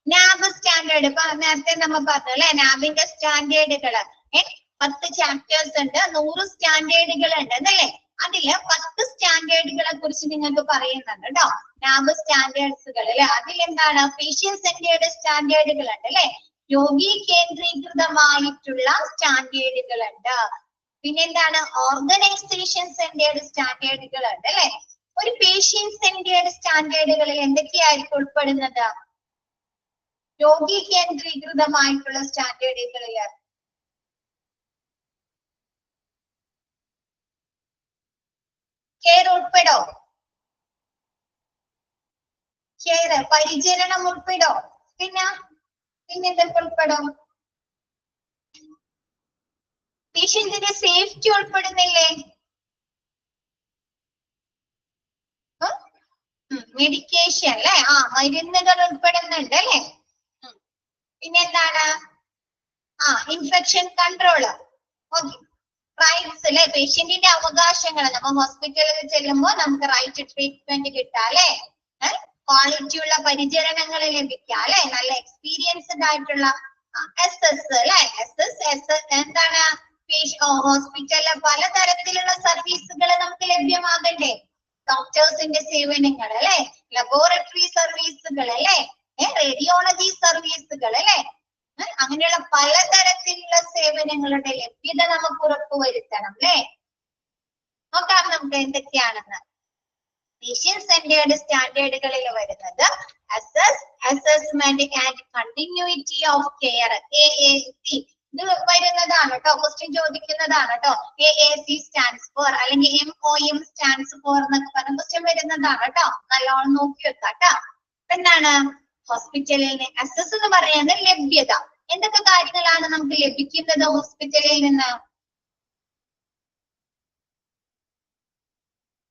നാബ് standard. ഇപ്പൊ നേരത്തെ നമ്മൾ പറഞ്ഞു അല്ലെ, നാബിന്റെ സ്റ്റാൻഡേർഡുകള് 10 ചാപ്റ്റേഴ്സ് ഉണ്ട്, 100 സ്റ്റാൻഡേർഡുകൾ ഉണ്ട് എന്നല്ലേ. അതില് 10 സ്റ്റാൻഡേർഡുകളെ കുറിച്ച് നിങ്ങൾക്ക് പറയുന്നുണ്ട് കേട്ടോ. നാബ് സ്റ്റാൻഡേർഡ്സുകൾ അല്ലെ, അതിലെന്താണ്, പേഷ്യന്റ് സെന്റേർഡ് സ്റ്റാൻഡേർഡുകൾ ഉണ്ട് അല്ലെ, രോഗി കേന്ദ്രീകൃതമായിട്ടുള്ള സ്റ്റാൻഡേർഡുകൾ ഉണ്ട്, പിന്നെന്താണ്, ഓർഗനൈസേഷൻ സെന്റേർഡ് സ്റ്റാൻഡേർഡുകൾ ഉണ്ട് അല്ലെ. ഒരു പേഷ്യന്റ് സെന്റേർഡ് സ്റ്റാൻഡേർഡുകളിൽ എന്തൊക്കെയായിരിക്കും ഉൾപ്പെടുന്നത്, രോഗി കേന്ദ്രീകൃതമായിട്ടുള്ള സ്റ്റാൻഡേർഡുകളിൽ കെയർ ഉൾപ്പെടോ, കെയർ പരിചരണം ഉൾപ്പെടോ, പിന്നെന്തൊക്കെ ഉൾപ്പെടും, പേഷ്യന്റിന്റെ സേഫ്റ്റി ഉൾപ്പെടുന്നില്ലേ, മെഡിക്കേഷൻ അല്ലെ, മരുന്നുകൾ ഉൾപ്പെടുന്നുണ്ട് അല്ലെ. പിന്നെന്താണ്, ഇൻഫെക്ഷൻ കൺട്രോള്, ഓക്കെ. റൈറ്റ്സ് അല്ലെ, പേഷ്യന്റിന്റെ അവകാശങ്ങൾ. നമ്മൾ ഹോസ്പിറ്റലിൽ ചെല്ലുമ്പോൾ നമുക്ക് റൈറ്റ് ട്രീറ്റ്മെന്റ് കിട്ടാം അല്ലെ, ക്വാളിറ്റി ഉള്ള പരിചരണങ്ങൾ ലഭിക്കാം അല്ലെ, നല്ല എക്സ്പീരിയൻസ്ഡ് ആയിട്ടുള്ള SS അല്ലെ. എന്താണ്, ഹോസ്പിറ്റലിലെ പലതരത്തിലുള്ള സർവീസുകൾ നമുക്ക് ലഭ്യമാകണ്ടേ, ഡോക്ടേഴ്സിന്റെ സേവനങ്ങൾ അല്ലെ, ലബോറട്ടറി സർവീസുകൾ അല്ലെ, റേഡിയോളജി സർവീസുകൾ അല്ലെ, അങ്ങനെയുള്ള പലതരത്തിലുള്ള സേവനങ്ങളുടെ ലഭ്യത നമുക്ക് ഉറപ്പുവരുത്തണം അല്ലെ. നോക്കാം നമുക്ക് എന്തൊക്കെയാണെന്ന്. പേഷ്യന്റ് സെന്റേർഡ് സ്റ്റാൻഡേർഡുകളിൽ വരുന്നത് assessment and continuity of care, AAC. ഇത് വരുന്നതാണ് കേട്ടോ, ക്വസ്റ്റ്യൻ ചോദിക്കുന്നതാണ് കേട്ടോ. AAC സ്റ്റാൻഡ്സ് ഫോർ അല്ലെങ്കിൽ MOM സ്റ്റാൻഡ്സ് ഫോർ എന്നൊക്കെ പറഞ്ഞ ക്വസ്റ്റ്യൻ വരുന്നതാണ് കേട്ടോ, നല്ലോണം നോക്കി വെക്കാം കേട്ടോ. എന്താണ്, ഹോസ്പിറ്റലിന് അസസ് എന്ന് പറയുന്നത് ലഭ്യത. എന്തൊക്കെ കാര്യങ്ങളാണ് നമുക്ക് ലഭിക്കുന്നത് ഹോസ്പിറ്റലിൽ നിന്ന്,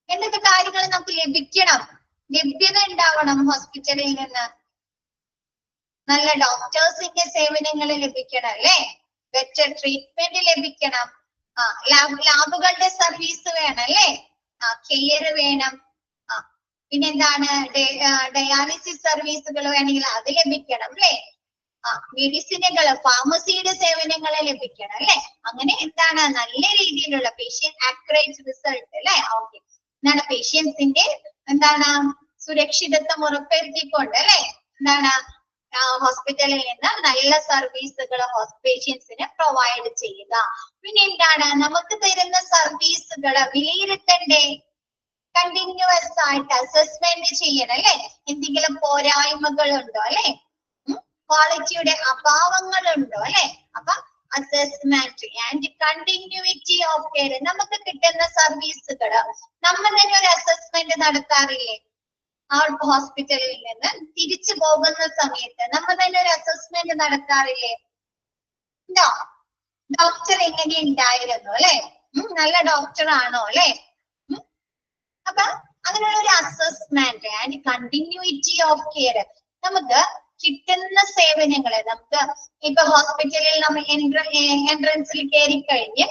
എന്തൊക്കെ കാര്യങ്ങൾ നമുക്ക് ലഭിക്കണം, ലഭ്യത ഉണ്ടാവണം ഹോസ്പിറ്റലിൽ നിന്ന്. നല്ല ഡോക്ടേഴ്സിന്റെ സേവനങ്ങൾ ലഭിക്കണം അല്ലെ, ബെറ്റർ ട്രീറ്റ്മെന്റ് ലഭിക്കണം, ലാബുകളുടെ സർവീസ് വേണം അല്ലെ, കെയർ വേണം, പിന്നെന്താണ്, ഡയാലിസിസ് സർവീസുകൾ വേണമെങ്കിൽ അത് ലഭിക്കണം അല്ലെ. മെഡിസിനുകള് ഫാർമസിയുടെ സേവനങ്ങൾ ലഭിക്കണം അല്ലെ. അങ്ങനെ എന്താണ് നല്ല രീതിയിലുള്ള പേഷ്യന്റ് ആക്യുറേറ്റ് റിസൾട്ട് അല്ലെ. ഓക്കെ, എന്താണ് പേഷ്യൻസിന്റെ എന്താണ് സുരക്ഷിതത്വം ഉറപ്പുവരുത്തിക്കൊണ്ട് അല്ലെ എന്താണ് ഹോസ്പിറ്റലിൽ നിന്ന് നല്ല സർവീസുകൾ പേഷ്യൻസിന് പ്രൊവൈഡ് ചെയ്യുക. പിന്നെ എന്താണ് നമുക്ക് തരുന്ന സർവീസുകള് വിലയിരുത്തണ്ടേ, കണ്ടിന്യൂസ് ആയിട്ട് അസസ്മെന്റ് ചെയ്യണം അല്ലെ. എന്തെങ്കിലും പോരായ്മകളുണ്ടോ അല്ലെ, ക്വാളിറ്റിയുടെ അഭാവങ്ങളുണ്ടോ അല്ലെ. അപ്പൊ assessment and continuity of care, നമുക്ക് കിട്ടുന്ന സർവീസുകള് നമ്മൾ തന്നെ ഒരു അസസ്മെന്റ് നടത്താറില്ലേ. ആ ഹോസ്പിറ്റലിൽ നിന്ന് തിരിച്ചു പോകുന്ന സമയത്ത് നമ്മൾ തന്നെ ഒരു അസസ്മെന്റ് നടത്താറില്ലേ. ഉണ്ടോ? ഡോക്ടർ എങ്ങനെ ഉണ്ടായിരുന്നു അല്ലെ, നല്ല ഡോക്ടർ ആണോ അല്ലെ. അപ്പൊ അങ്ങനെയുള്ള ഒരു assessment and continuity of care, നമുക്ക് കിട്ടുന്ന സേവനങ്ങള് നമുക്ക് ഇപ്പൊ ഹോസ്പിറ്റലിൽ നമ്മൾ എൻട്രൻസിൽ കയറി കഴിഞ്ഞ്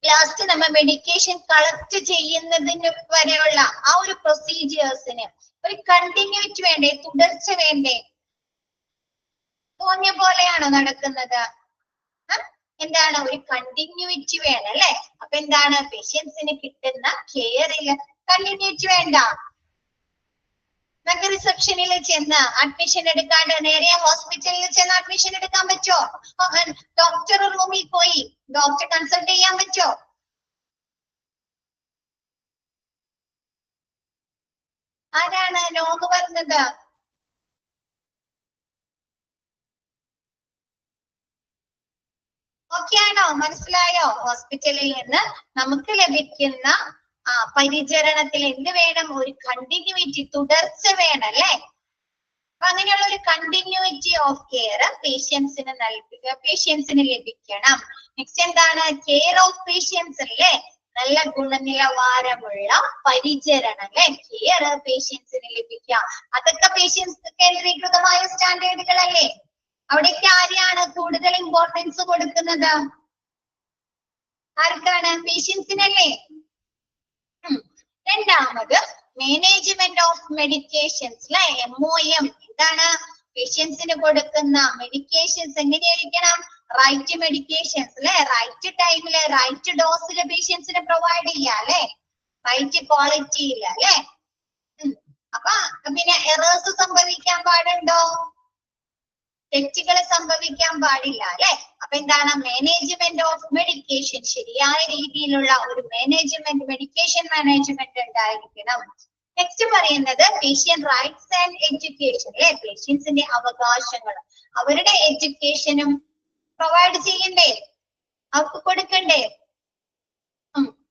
ലാസ്റ്റ് നമ്മൾ മെഡിക്കേഷൻ കളക്ട് ചെയ്യുന്നതിന് വരെയുള്ള ആ ഒരു പ്രൊസീജിയേഴ്സിന് ഒരു കണ്ടിന്യൂറ്റി വേണ്ടേ, തുടർച്ച വേണ്ടേ. തോന്നിയ പോലെയാണോ നടക്കുന്നത്? എന്താണ് ഒരു കണ്ടിന്യൂറ്റി വേണം അല്ലെ. അപ്പൊ എന്താണ് പേഷ്യൻസിന് കിട്ടുന്ന കെയറിൽ കണ്ടിന്യൂറ്റി വേണ്ട. നമുക്ക് റിസപ്ഷനിൽ ചെന്ന് അഡ്മിഷൻ എടുക്കാണ്ട് നേരെ ഹോസ്പിറ്റലിൽ ചെന്ന് അഡ്മിഷൻ എടുക്കാൻ പറ്റോ? ഡോക്ടർ റൂമിൽ പോയി ഡോക്ടർ കൺസൾട്ട് ചെയ്യാൻ പറ്റോ? ആരാണ് നോന്ന് പറഞ്ഞത്? ഓക്കെ ആണോ? മനസ്സിലായോ? ഹോസ്പിറ്റലിൽ നിന്ന് നമുക്ക് ലഭിക്കുന്ന പരിചരണത്തിൽ എന്ത് വേണം? ഒരു കണ്ടിന്യൂറ്റി, തുടർച്ച വേണം അല്ലെ. അപ്പൊ അങ്ങനെയുള്ള ഒരു കണ്ടിന്യൂറ്റി ഓഫ് കെയർ പേഷ്യൻസിന് ലഭിക്കണം. നെക്സ്റ്റ് എന്താണ്? കെയർ ഓഫ് പേഷ്യൻസ് അല്ലേ, നല്ല ഗുണനിലവാരമുള്ള പരിചരണം അല്ലെ, കെയർ പേഷ്യൻസിന് ലഭിക്കാം. അതൊക്കെ പേഷ്യൻസ് കേന്ദ്രീകൃതമായ സ്റ്റാൻഡേർഡുകൾ അല്ലേ. അവിടേക്ക് ആരെയാണ് കൂടുതൽ ഇമ്പോർട്ടൻസ് കൊടുക്കുന്നത്? ആർക്കാണ്? പേഷ്യൻസിനല്ലേ. രണ്ടാമത് മാനേജ്മെന്റ് ഓഫ് മെഡിക്കേഷൻസ് അല്ലെ, MOM. എന്താണ്? പേഷ്യൻസിന് കൊടുക്കുന്ന മെഡിക്കേഷൻസ് എങ്ങനെയായിരിക്കണം? റൈറ്റ് മെഡിക്കേഷൻസ് അല്ലെ, റൈറ്റ് ടൈമില് റൈറ്റ് ഡോസില് പേഷ്യൻസിന് പ്രൊവൈഡ് ചെയ്യാം അല്ലെ, റൈറ്റ് ക്വാളിറ്റിയിൽ അല്ലെ. അപ്പൊ പിന്നെ എറേഴ്സ് സംഭവിക്കാൻ പാടുണ്ടോ? തെറ്റുകൾ സംഭവിക്കാൻ പാടില്ല അല്ലെ. അപ്പൊ എന്താണ്? മാനേജ്മെന്റ് ഓഫ് മെഡിക്കേഷൻ, ശരിയായ രീതിയിലുള്ള ഒരു മാനേജ്മെന്റ്, മെഡിക്കേഷൻ മാനേജ്മെന്റ് ഉണ്ടായിരിക്കണം. നെക്സ്റ്റ് പറയുന്നത് പേഷ്യന്റ് റൈറ്റ്സ് ആൻഡ് എഡ്യൂക്കേഷൻ അല്ലെ, പേഷ്യൻസിന്റെ അവകാശങ്ങൾ, അവരുടെ എഡ്യൂക്കേഷനും പ്രൊവൈഡ് ചെയ്യണ്ടേ, അവർക്ക് കൊടുക്കണ്ടേ.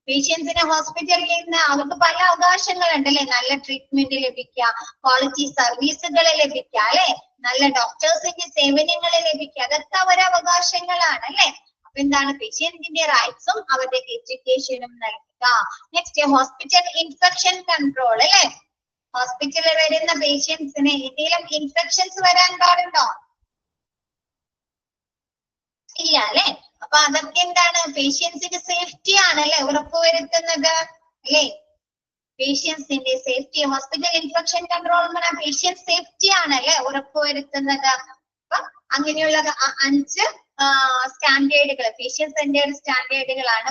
പേഷ്യൻസിന് ഹോസ്പിറ്റലിൽ നിന്ന് അവർക്ക് പല അവകാശങ്ങളുണ്ട് അല്ലെ, നല്ല ട്രീറ്റ്മെന്റ് ലഭിക്കുക, ക്വാളിറ്റി സർവീസുകൾ ലഭിക്കുക അല്ലെ, നല്ല ഡോക്ടേഴ്സിന്റെ സേവനങ്ങൾ ലഭിക്കുക, അതൊക്കെ അവരുടെ അവകാശങ്ങളാണ് അല്ലെ. അപ്പൊ എന്താണ്? പേഷ്യന്റിന്റെ റൈറ്റ്സും അവരുടെ എഡ്യൂക്കേഷനും നൽകുക. നെക്സ്റ്റ് ഹോസ്പിറ്റൽ ഇൻഫെക്ഷൻ കൺട്രോൾ അല്ലെ, ഹോസ്പിറ്റലിൽ വരുന്ന പേഷ്യൻസിന് എന്തെങ്കിലും ഇൻഫെക്ഷൻസ് വരാൻ പാടുണ്ടോ? ഇല്ല അല്ലെ. അപ്പൊ അതൊക്കെ എന്താണ്? പേഷ്യൻസിന്റെ സേഫ്റ്റി ആണ് അല്ലെ ഉറപ്പുവരുത്തുന്നത് അല്ലെ. പേഷ്യൻസിന്റെ സേഫ്റ്റി, ഹോസ്പിറ്റൽ ഇൻഫെക്ഷൻ കൺട്രോൾ എന്ന് പറഞ്ഞാൽ പേഷ്യന്റ് സേഫ്റ്റി ആണ് അല്ലെ ഉറപ്പുവരുത്തുന്നത്. അപ്പൊ അങ്ങനെയുള്ള 5 സ്റ്റാൻഡേർഡുകൾ, പേഷ്യന്റ് സെന്റേർഡ് സ്റ്റാൻഡേർഡുകളാണ്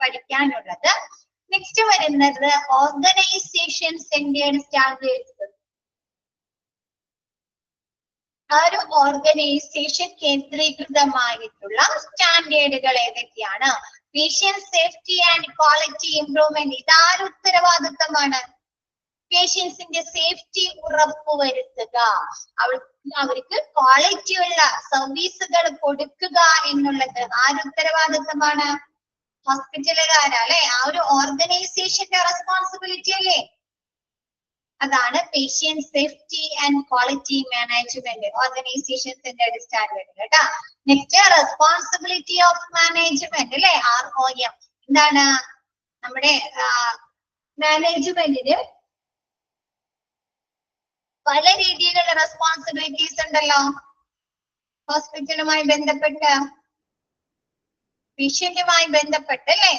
പഠിക്കാനുള്ളത്. നെക്സ്റ്റ് വരുന്നത് ഓർഗനൈസേഷൻ സെന്റേർഡ് സ്റ്റാൻഡേർഡ്സ്. ആ ഒരു ഓർഗനൈസേഷൻ കേന്ദ്രീകൃതമായിട്ടുള്ള സ്റ്റാൻഡേർഡുകൾ ഏതൊക്കെയാണ്? Patient safety and quality improvement, ഇതാരുടെ ഉത്തരവാദിത്തമാണ്? പേഷ്യൻസിന്റെ സേഫ്റ്റി ഉറപ്പുവരുത്തുക, അവർക്ക് ക്വാളിറ്റിയുള്ള സർവീസുകൾ കൊടുക്കുക എന്നുള്ളത് ആരുടെ ഉത്തരവാദിത്തമാണ്? ഹോസ്പിറ്റലുകാരാ അല്ലെ. ആ ഒരു ഓർഗനൈസേഷന്റെ റെസ്പോൺസിബിലിറ്റി അല്ലേ. അതാണ് patient safety and quality management, organisation centred standard കേട്ടോ. നെക്സ്റ്റ് റെസ്പോൺസിബിലിറ്റി ഓഫ് മാനേജ്മെന്റ് അല്ലെ, ROM. എന്താണ്? നമ്മുടെ മാനേജ്മെന്റിന് പല രീതിയിലുള്ള റെസ്പോൺസിബിലിറ്റീസ് ഉണ്ടല്ലോ ഹോസ്പിറ്റലുമായി ബന്ധപ്പെട്ട്, പേഷ്യന്റുമായി ബന്ധപ്പെട്ട് അല്ലെ.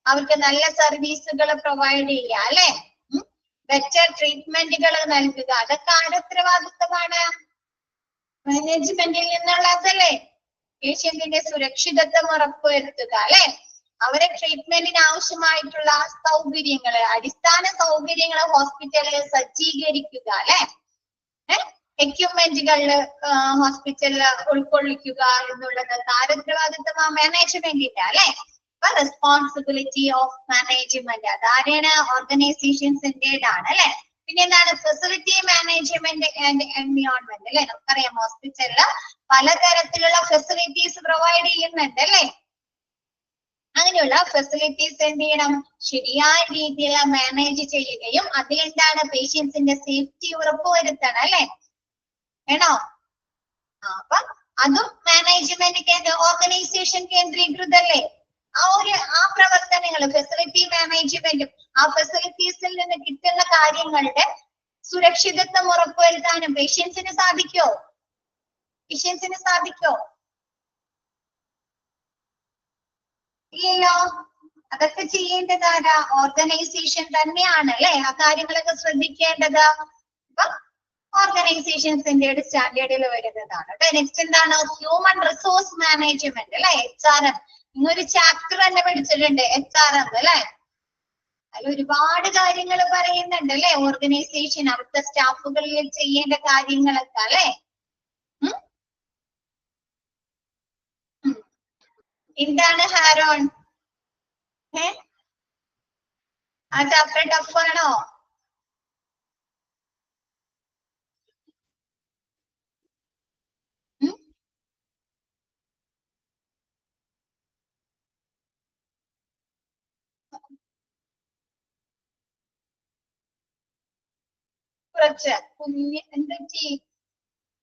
അവർക്ക് നല്ല സർവീസുകൾ പ്രൊവൈഡ് ചെയ്യുക അല്ലെ, ബെറ്റർ ട്രീറ്റ്മെന്റുകൾ നൽകുക. അതൊക്കെ ആരുടെ ഉത്തരവാദിത്തമാണ്? മാനേജ്മെന്റിൽ നിന്നുള്ളതല്ലേ? പേഷ്യന്റിന്റെ സുരക്ഷിതത്വം ഉറപ്പുവരുത്തുക അല്ലെ? അവരെ ട്രീറ്റ്മെന്റിന് ആവശ്യമായിട്ടുള്ള സൗകര്യങ്ങള്, അടിസ്ഥാന സൗകര്യങ്ങൾ ഹോസ്പിറ്റലിൽ സജ്ജീകരിക്കുക അല്ലെ? എക്യുപ്മെന്റുകളില് ഹോസ്പിറ്റലില് ഉൾക്കൊള്ളിക്കുക എന്നുള്ളത് ഉത്തരവാദിത്തം മാനേജ്മെന്റിന്റെ അല്ലെ? അപ്പൊ റെസ്പോൺസിബിലിറ്റി ഓഫ് മാനേജ്മെന്റ് അതാരാണ്? ഓർഗനൈസേഷൻസിന്റേതാണ് അല്ലെ? പിന്നെ എന്താണ്? ഫെസിലിറ്റി മാനേജ്മെന്റ് ആൻഡ് എൻവിയോൺമെന്റ് അല്ലെ? നമുക്കറിയാം ഹോസ്പിറ്റലില് പലതരത്തിലുള്ള ഫെസിലിറ്റീസ് പ്രൊവൈഡ് ചെയ്യുന്നുണ്ട് അല്ലെ? അങ്ങനെയുള്ള ഫെസിലിറ്റീസ് എന്ത് ചെയ്യണം? ശരിയായ രീതിയിൽ മാനേജ് ചെയ്യുകയും അതിലെന്താണ്? പേഷ്യൻസിന്റെ സേഫ്റ്റി ഉറപ്പുവരുത്തണം അല്ലെ? വേണോ? അപ്പൊ അതും മാനേജ്മെന്റ് ഓർഗനൈസേഷൻ കേന്ദ്രീകൃതല്ലേ? ആ പ്രവർത്തനങ്ങൾ ഫെസിലിറ്റി മാനേജ്മെന്റും ആ ഫെസിലിറ്റീസിൽ നിന്ന് കിട്ടുന്ന കാര്യങ്ങളുടെ സുരക്ഷിതത്വം ഉറപ്പുവരുത്താനും പേഷ്യൻസിന് സാധിക്കോ? ഇല്ലല്ലോ. അതൊക്കെ ചെയ്യേണ്ടത് ആരാ? ഓർഗനൈസേഷൻ തന്നെയാണ് അല്ലെ? ആ കാര്യങ്ങളൊക്കെ ശ്രദ്ധിക്കേണ്ടത് അപ്പൊ ഓർഗനൈസേഷൻസിന്റെ സ്റ്റാൻഡേർഡിൽ വരുന്നതാണ്. നെക്സ്റ്റ് എന്താണ്? ഹ്യൂമൻ റിസോഴ്സ് മാനേജ്മെന്റ് അല്ലെ? HRM. ഇന്നൊരു ചാപ്റ്റർ തന്നെ പഠിച്ചിട്ടുണ്ട് HRM അല്ലെ? അതിൽ ഒരുപാട് കാര്യങ്ങൾ പറയുന്നുണ്ട് അല്ലെ? ഓർഗനൈസേഷൻ അവിടുത്തെ സ്റ്റാഫുകളിൽ ചെയ്യേണ്ട കാര്യങ്ങളൊക്കെ അല്ലെ? എന്താണ് ഹാരോൺ? ആ ചാപ്റ്റർ ടഫ് ആണോ? കുറച്ച്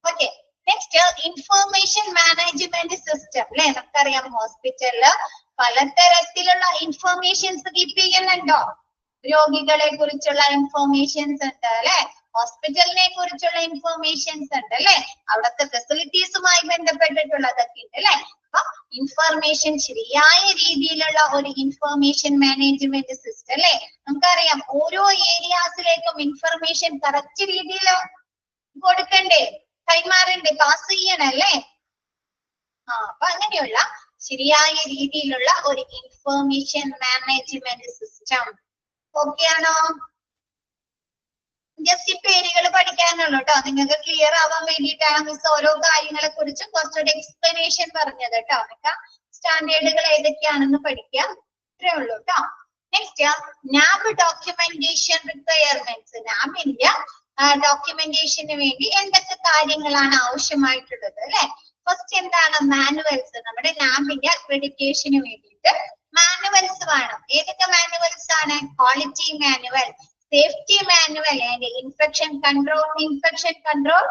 okay. Next information management system അല്ലെ? നമുക്കറിയാം ഹോസ്പിറ്റലില് പലതരത്തിലുള്ള ഇൻഫർമേഷൻസ് കീപ്പ് ചെയ്യുന്നുണ്ടോ? രോഗികളെ കുറിച്ചുള്ള ഇൻഫർമേഷൻസ് ഉണ്ട് അല്ലെ? ഹോസ്പിറ്റലിനെ കുറിച്ചുള്ള ഇൻഫർമേഷൻസ് ഉണ്ട് അല്ലെ? അവിടുത്തെ ഫെസിലിറ്റീസുമായി ബന്ധപ്പെട്ടിട്ടുള്ളതൊക്കെ ഉണ്ട് അല്ലെ? അപ്പൊ ഇൻഫർമേഷൻ ശരിയായ രീതിയിലുള്ള ഒരു ഇൻഫർമേഷൻ മാനേജ്മെന്റ് സിസ്റ്റം അല്ലെ? നമുക്കറിയാം ഓരോ ഏരിയാസിലേക്കും ഇൻഫർമേഷൻ കറക്റ്റ് രീതിയിൽ കൊടുക്കണ്ടേ? കൈമാറണ്ടേ? പാസ് ചെയ്യണല്ലേ? അപ്പൊ അങ്ങനെയുള്ള ശരിയായ രീതിയിലുള്ള ഒരു ഇൻഫർമേഷൻ മാനേജ്മെന്റ് സിസ്റ്റം. ഓക്കെ ആണോ? ജസ്റ്റ് പേരുകൾ പഠിക്കാനുള്ളൂ കേട്ടോ. നിങ്ങൾക്ക് ക്ലിയർ ആവാൻ വേണ്ടിയിട്ടാണ് മിസ് ഓരോ കാര്യങ്ങളെ കുറിച്ചും കുറച്ചുകൂടി എക്സ്പ്ലനേഷൻ പറഞ്ഞത് കേട്ടോ. നിങ്ങൾക്ക് സ്റ്റാൻഡേർഡുകൾ ഏതൊക്കെയാണെന്ന് പഠിക്കാം. ഇത്രേ ഉള്ളൂ കേട്ടോ. Next നാബ് documentation requirements. നാബിന്റെ ഡോക്യുമെന്റേഷന് വേണ്ടി എന്തൊക്കെ കാര്യങ്ങളാണ് ആവശ്യമായിട്ടുള്ളത് അല്ലെ? ഫസ്റ്റ് എന്താണ്? മാനുവൽസ്. നമ്മുടെ നാബിന്റെ അക്രഡിറ്റേഷന് വേണ്ടിയിട്ട് മാനുവൽസ് വേണം. ഏതൊക്കെ മാനുവൽസ് ആണ്? Quality manual, safety manual and infection control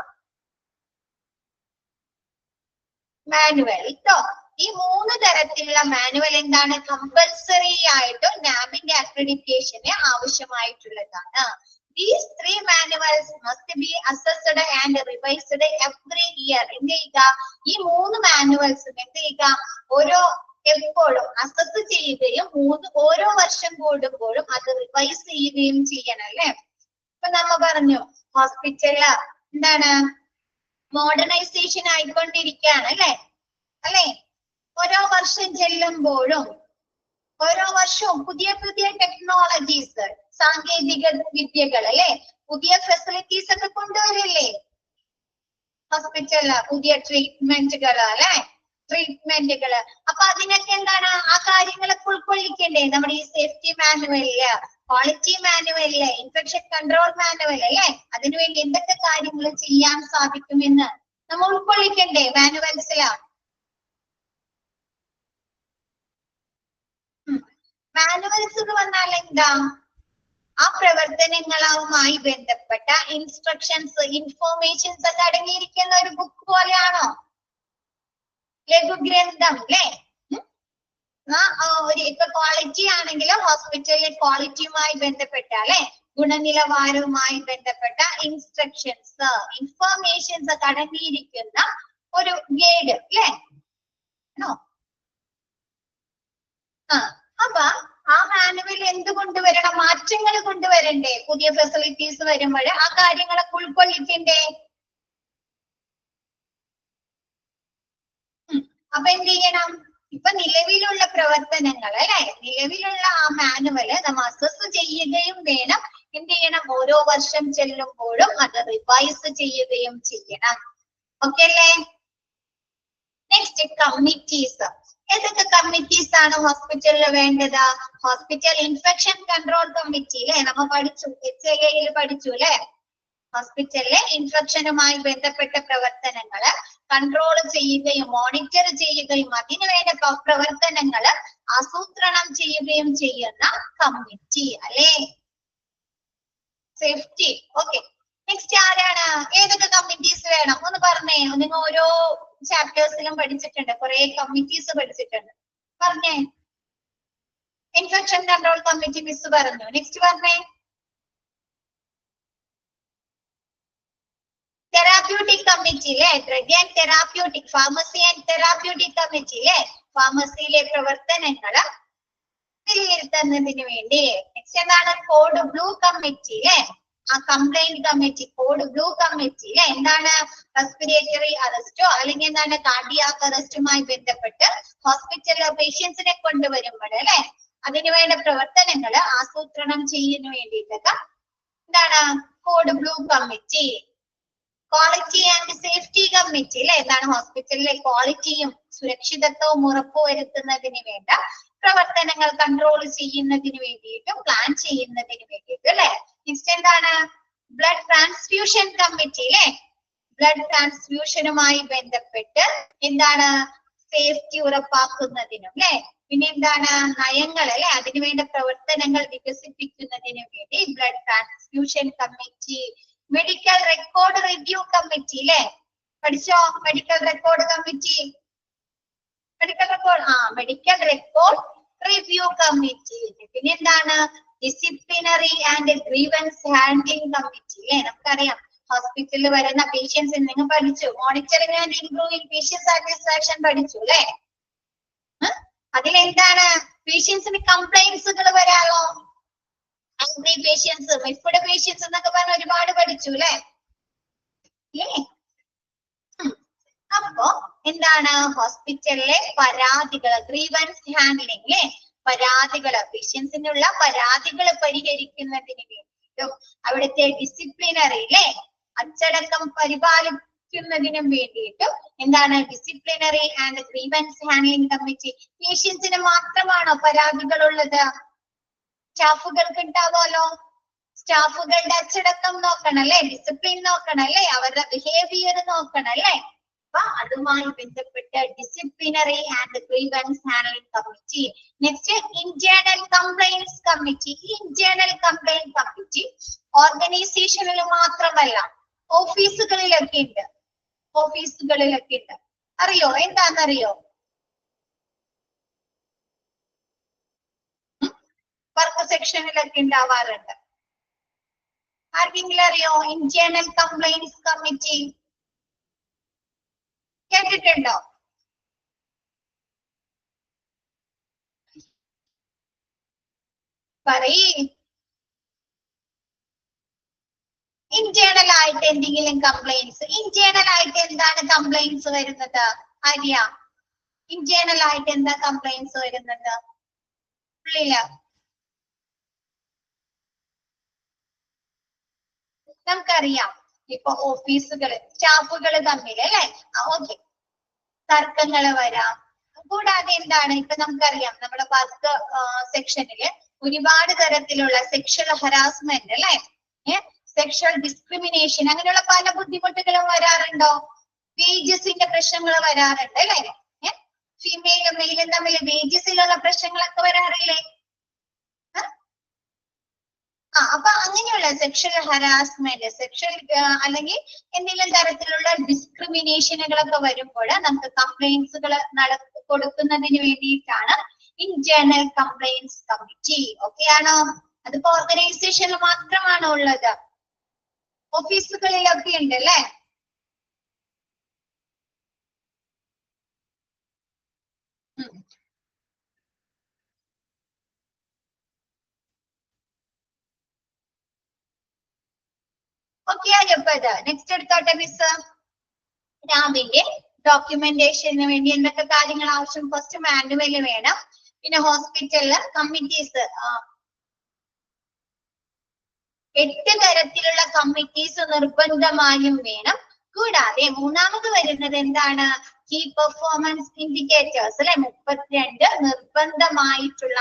manual ട്ടോ. ഈ 3 തരത്തിലുള്ള മാനുവൽ എന്താണ്? കമ്പൽസറി ആയിട്ട് നാബിന്റെ അക്രഡിറ്റേഷന് ആവശ്യമായിട്ടുള്ളതാണ്. These 3 manuals must be assessed and revised every year. എന്ത് ചെയ്യുക? ഈ 3 മാനുവൽസ് എന്ത് ചെയ്യുക? എപ്പോഴും അസസ് ചെയ്യുകയും ഓരോ വർഷം കൂടുമ്പോഴും അത് റിവൈസ് ചെയ്യുകയും ചെയ്യണം അല്ലെ? ഇപ്പൊ നമ്മ പറഞ്ഞു ഹോസ്പിറ്റല് എന്താണ്? മോഡേണൈസേഷൻ ആയിക്കൊണ്ടിരിക്കുകയാണ് അല്ലെ? ഓരോ വർഷം ചെല്ലുമ്പോഴും ഓരോ വർഷവും പുതിയ ടെക്നോളജീസ്, സാങ്കേതിക വിദ്യകൾ അല്ലെ? പുതിയ ഫെസിലിറ്റീസ് ഒക്കെ കൊണ്ടുവരില്ലേ ഹോസ്പിറ്റലില്? പുതിയ ട്രീറ്റ്മെന്റുകള് അല്ലെ? അപ്പൊ അതിനൊക്കെ എന്താണ്? ആ കാര്യങ്ങളൊക്കെ ഉൾക്കൊള്ളിക്കണ്ടേ നമ്മുടെ ഈ സേഫ്റ്റി മാനുവലില്, ക്വാളിറ്റി മാനുവലില്, ഇൻഫെക്ഷൻ കൺട്രോൾ മാനുവൽ അല്ലെ? അതിനുവേണ്ടി എന്തൊക്കെ കാര്യങ്ങൾ ചെയ്യാൻ സാധിക്കുമെന്ന് നമ്മൾ ഉൾക്കൊള്ളിക്കണ്ടേ മാനുവൽസില്? മാനുവൽസ് എന്ന് പറഞ്ഞാൽ എന്താ? ആ പ്രവർത്തനങ്ങളുമായി ബന്ധപ്പെട്ട ഇൻസ്ട്രക്ഷൻസ്, ഇൻഫോർമേഷൻസ് ഒക്കെ അടങ്ങിയിരിക്കുന്ന ഒരു ബുക്ക് പോലെയാണോ? ലഘുഗ്രന്ഥം അല്ലെ? ഇപ്പൊ ക്വാളിറ്റി ആണെങ്കിൽ ഹോസ്പിറ്റലിലെ ക്വാളിറ്റിയുമായി ബന്ധപ്പെട്ട അല്ലെ? ഗുണനിലവാരവുമായി ബന്ധപ്പെട്ട ഇൻസ്ട്രക്ഷൻസ്, ഇൻഫോർമേഷൻസ് ഒക്കെ അടങ്ങിയിരിക്കുന്ന ഒരു ഗൈഡ് അല്ലെ? അപ്പൊ ആ മാനുവൽ എന്ത് കൊണ്ടുവരണം? മാറ്റങ്ങൾ കൊണ്ടുവരണ്ടേ? പുതിയ ഫെസിലിറ്റീസ് വരുമ്പോൾ ആ കാര്യങ്ങളൊക്കെ ഉൾക്കൊള്ളിക്കണ്ടേ? അപ്പൊ എന്ത് ചെയ്യണം? ഇപ്പൊ നിലവിലുള്ള പ്രവർത്തനങ്ങൾ അല്ലെ, നിലവിലുള്ള ആ മാനുവല് നമ്മൾ അസസ് ചെയ്യുകയും വേണം. എന്ത് ചെയ്യണം? ഓരോ വർഷം ചെല്ലുമ്പോഴും അത് റിവൈസ് ചെയ്യുകയും ചെയ്യണം. ഓക്കെ അല്ലേ? Next committees. ഏതൊക്കെ കമ്മിറ്റീസ് ആണ് ഹോസ്പിറ്റലിൽ വേണ്ടത്? ഹോസ്പിറ്റൽ ഇൻഫെക്ഷൻ കൺട്രോൾ കമ്മിറ്റി അല്ലെ, നമ്മൾ പഠിച്ചു, HIA പഠിച്ചു അല്ലെ. ഹോസ്പിറ്റലിലെ ഇൻഫെക്ഷനുമായി ബന്ധപ്പെട്ട പ്രവർത്തനങ്ങള് കൺട്രോൾ ചെയ്യുകയും മോണിറ്റർ ചെയ്യുകയും അതിനുവേണ്ട പ്രവർത്തനങ്ങൾ ആസൂത്രണം ചെയ്യുകയും ചെയ്യുന്ന കമ്മിറ്റി അല്ലെ. സേഫ്റ്റി. ഓക്കെ, നെക്സ്റ്റ് ആരാണ്? ഏതൊക്കെ കമ്മിറ്റീസ് വേണം ഒന്ന് പറഞ്ഞേ. നിങ്ങൾ ഓരോ ചാപ്റ്റേഴ്സിലും പഠിച്ചിട്ടുണ്ട്, കുറെ കമ്മിറ്റീസ് പഠിച്ചിട്ടുണ്ട്. പറഞ്ഞേ. ഇൻഫെക്ഷൻ കൺട്രോൾ കമ്മിറ്റി മിസ് പറഞ്ഞു. നെക്സ്റ്റ് പറഞ്ഞേ. തെറാപ്യൂട്ടിക് കമ്മിറ്റി അല്ലെ, drug and therapeutic, pharmacy and therapeutic committee അല്ലെ, ഫാർമസിയിലെ പ്രവർത്തനങ്ങള് വിലയിരുത്തുന്നതിന് വേണ്ടി. നെക്സ്റ്റ് എന്താണ്? കോഡ് ബ്ലൂ കമ്മിറ്റി അല്ലെ, ആ complaint committee, code blue committee അല്ലെ. എന്താണ്? റെസ്പിറേറ്ററി അറസ്റ്റോ അല്ലെങ്കിൽ എന്താണ് കാർഡിയാക് അറസ്റ്റുമായി ബന്ധപ്പെട്ട് ഹോസ്പിറ്റലിലെ പേഷ്യൻസിനെ കൊണ്ടുവരുമ്പോൾ അല്ലെ, അതിനുവേണ്ട പ്രവർത്തനങ്ങൾ ആസൂത്രണം ചെയ്യുന്നതിന് വേണ്ടിയിട്ടൊക്കെ എന്താണ്? Code blue committee. Quality and safety committee അല്ലെ, എന്താണ്? ഹോസ്പിറ്റലിലെ ക്വാളിറ്റിയും സുരക്ഷിതത്വവും ഉറപ്പുവരുത്തുന്നതിന് വേണ്ട പ്രവർത്തനങ്ങൾ കൺട്രോൾ ചെയ്യുന്നതിന് വേണ്ടിയിട്ടും പ്ലാൻ ചെയ്യുന്നതിന് വേണ്ടിയിട്ടും അല്ലെ. നെക്സ്റ്റ് എന്താണ്? ബ്ലഡ് ട്രാൻസ്ഫ്യൂഷൻ കമ്മിറ്റി അല്ലെ, ബ്ലഡ് ട്രാൻസ്ഫ്യൂഷനുമായി ബന്ധപ്പെട്ട് എന്താണ്? സേഫ്റ്റി ഉറപ്പാക്കുന്നതിനും അല്ലെ. പിന്നെ എന്താണ്? നയങ്ങൾ അല്ലെ, അതിനുവേണ്ട പ്രവർത്തനങ്ങൾ വികസിപ്പിക്കുന്നതിന് വേണ്ടി blood transfusion committee. Medical record review committee അല്ലെ, പഠിച്ചോ? Medical record committee, medical record review committee. പിന്നെ എന്താണ്? Disciplinary and grievance handling committee അല്ലെ. നമുക്കറിയാം ഹോസ്പിറ്റലിൽ വരുന്ന പേഷ്യൻസ് നിങ്ങൾ പഠിച്ചു, monitoring and improving patient satisfaction പഠിച്ചു അല്ലെ. അതിലെന്താണ്? പേഷ്യൻസിന് കംപ്ലൈന്റ്സുകൾ വരാമോ? ആംഗ്രി പേഷ്യൻസ്, മിസ്ഫഡ് പേഷ്യൻസ് എന്നൊക്കെ പറഞ്ഞ ഒരുപാട് പഠിച്ചു അല്ലെ. അപ്പോ എന്താണ്? ഹോസ്പിറ്റലിലെ പരാതികൾ, ഗ്രീവൻസ് ഹാൻഡ്ലിംഗ് അല്ലെ, പരാതികള്, പേഷ്യൻസിനുള്ള പരാതികൾ പരിഹരിക്കുന്നതിന് വേണ്ടിയിട്ടും അവിടുത്തെ ഡിസിപ്ലിനറി അല്ലെ, അച്ചടക്കം പരിപാലിക്കുന്നതിനും വേണ്ടിയിട്ടും എന്താണ്? Disciplinary and grievance handling committee. പേഷ്യൻസിന് മാത്രമാണോ പരാതികൾ ഉള്ളത്? സ്റ്റാഫുകൾക്ക് ഉണ്ടാവുമല്ലോ. സ്റ്റാഫുകളുടെ അച്ചടക്കം നോക്കണം അല്ലെ, ഡിസിപ്ലിൻ നോക്കണം അല്ലെ, അവരുടെ ബിഹേവിയർ നോക്കണം അല്ലെ. അപ്പൊ അതുമായി ബന്ധപ്പെട്ട disciplinary and grievance handling committee. Next internal complaints committee. Internal complaint committee ഓർഗനൈസേഷനിൽ മാത്രമല്ല ഓഫീസുകളിലൊക്കെ ഉണ്ട്, ഓഫീസുകളിലൊക്കെ ഉണ്ട്. അറിയോ എന്താണെന്നറിയോ? വർക്ക് സെക്ഷനിലൊക്കെ ഉണ്ടാവാറുണ്ട്. ആർക്കെങ്കിലും അറിയോ? ഇന്റേണൽ കംപ്ലൈന്റ്സ് കമ്മിറ്റി കേട്ടിട്ടുണ്ടോ? പറയ്. ഇന്റേണൽ ആയിട്ട് എന്തെങ്കിലും കംപ്ലൈന്റ്സ്, ഇന്റേണൽ ആയിട്ട് എന്താണ് കംപ്ലൈന്റ്സ് വരുന്നത്? ആര്യ, ഇന്റേണൽ ആയിട്ട് എന്താ കംപ്ലൈന്റ്സ് വരുന്നത് ഉള്ളില്? നമുക്കറിയാം ഇപ്പൊ ഓഫീസുകള്, സ്റ്റാഫുകൾ തമ്മിൽ അല്ലെ, ഓക്കെ, തർക്കങ്ങള് വരാം. കൂടാതെ എന്താണ്? ഇപ്പൊ നമുക്കറിയാം നമ്മുടെ വർക്ക് സെക്ഷനില് ഒരുപാട് തരത്തിലുള്ള സെക്ഷൽ ഹരാസ്മെന്റ് അല്ലെ, സെക്ഷൽ ഡിസ്ക്രിമിനേഷൻ, അങ്ങനെയുള്ള പല ബുദ്ധിമുട്ടുകളും വരാറുണ്ടോ? വേജസിന്റെ പ്രശ്നങ്ങൾ വരാറുണ്ട് അല്ലെ. ഫീമെയിലും മെയിലും തമ്മിൽ വേജസിലുള്ള പ്രശ്നങ്ങളൊക്കെ വരാറില്ലേ? അപ്പൊ അങ്ങനെയുള്ള സെക്ഷൽ ഹരാസ്മെന്റ്, സെക്ഷൽ അല്ലെങ്കിൽ എന്തെങ്കിലും തരത്തിലുള്ള ഡിസ്ക്രിമിനേഷനുകളൊക്കെ വരുമ്പോൾ നമുക്ക് കംപ്ലൈന്റ്സുകൾ കൊടുക്കുന്നതിന് വേണ്ടിയിട്ടാണ് ഇന്റേണൽ കംപ്ലൈന്റ്സ് കമ്മിറ്റി. ഓക്കെ ആണോ? അതിപ്പോ ഓർഗനൈസേഷനിൽ മാത്രമാണോ ഉള്ളത്? ഓഫീസുകളിലൊക്കെ ഉണ്ട് അല്ലെ. ഓക്കെ ആയോ? നെക്സ്റ്റ് എടുത്തോട്ടെ മിസ്. ലാബിന്റെ ഡോക്യുമെന്റേഷന് വേണ്ടി എന്തൊക്കെ കാര്യങ്ങൾ ആവശ്യം? ഫസ്റ്റ് മാനുവൽ വേണം, പിന്നെ ഹോസ്പിറ്റലില് കമ്മിറ്റീസ് 8 തരത്തിലുള്ള കമ്മിറ്റീസ് നിർബന്ധമായും വേണം. കൂടാതെ മൂന്നാമത് വരുന്നത് എന്താണ്? കീ പെർഫോമൻസ് ഇൻഡിക്കേറ്റേഴ്സ് അല്ലെ, 32 നിർബന്ധമായിട്ടുള്ള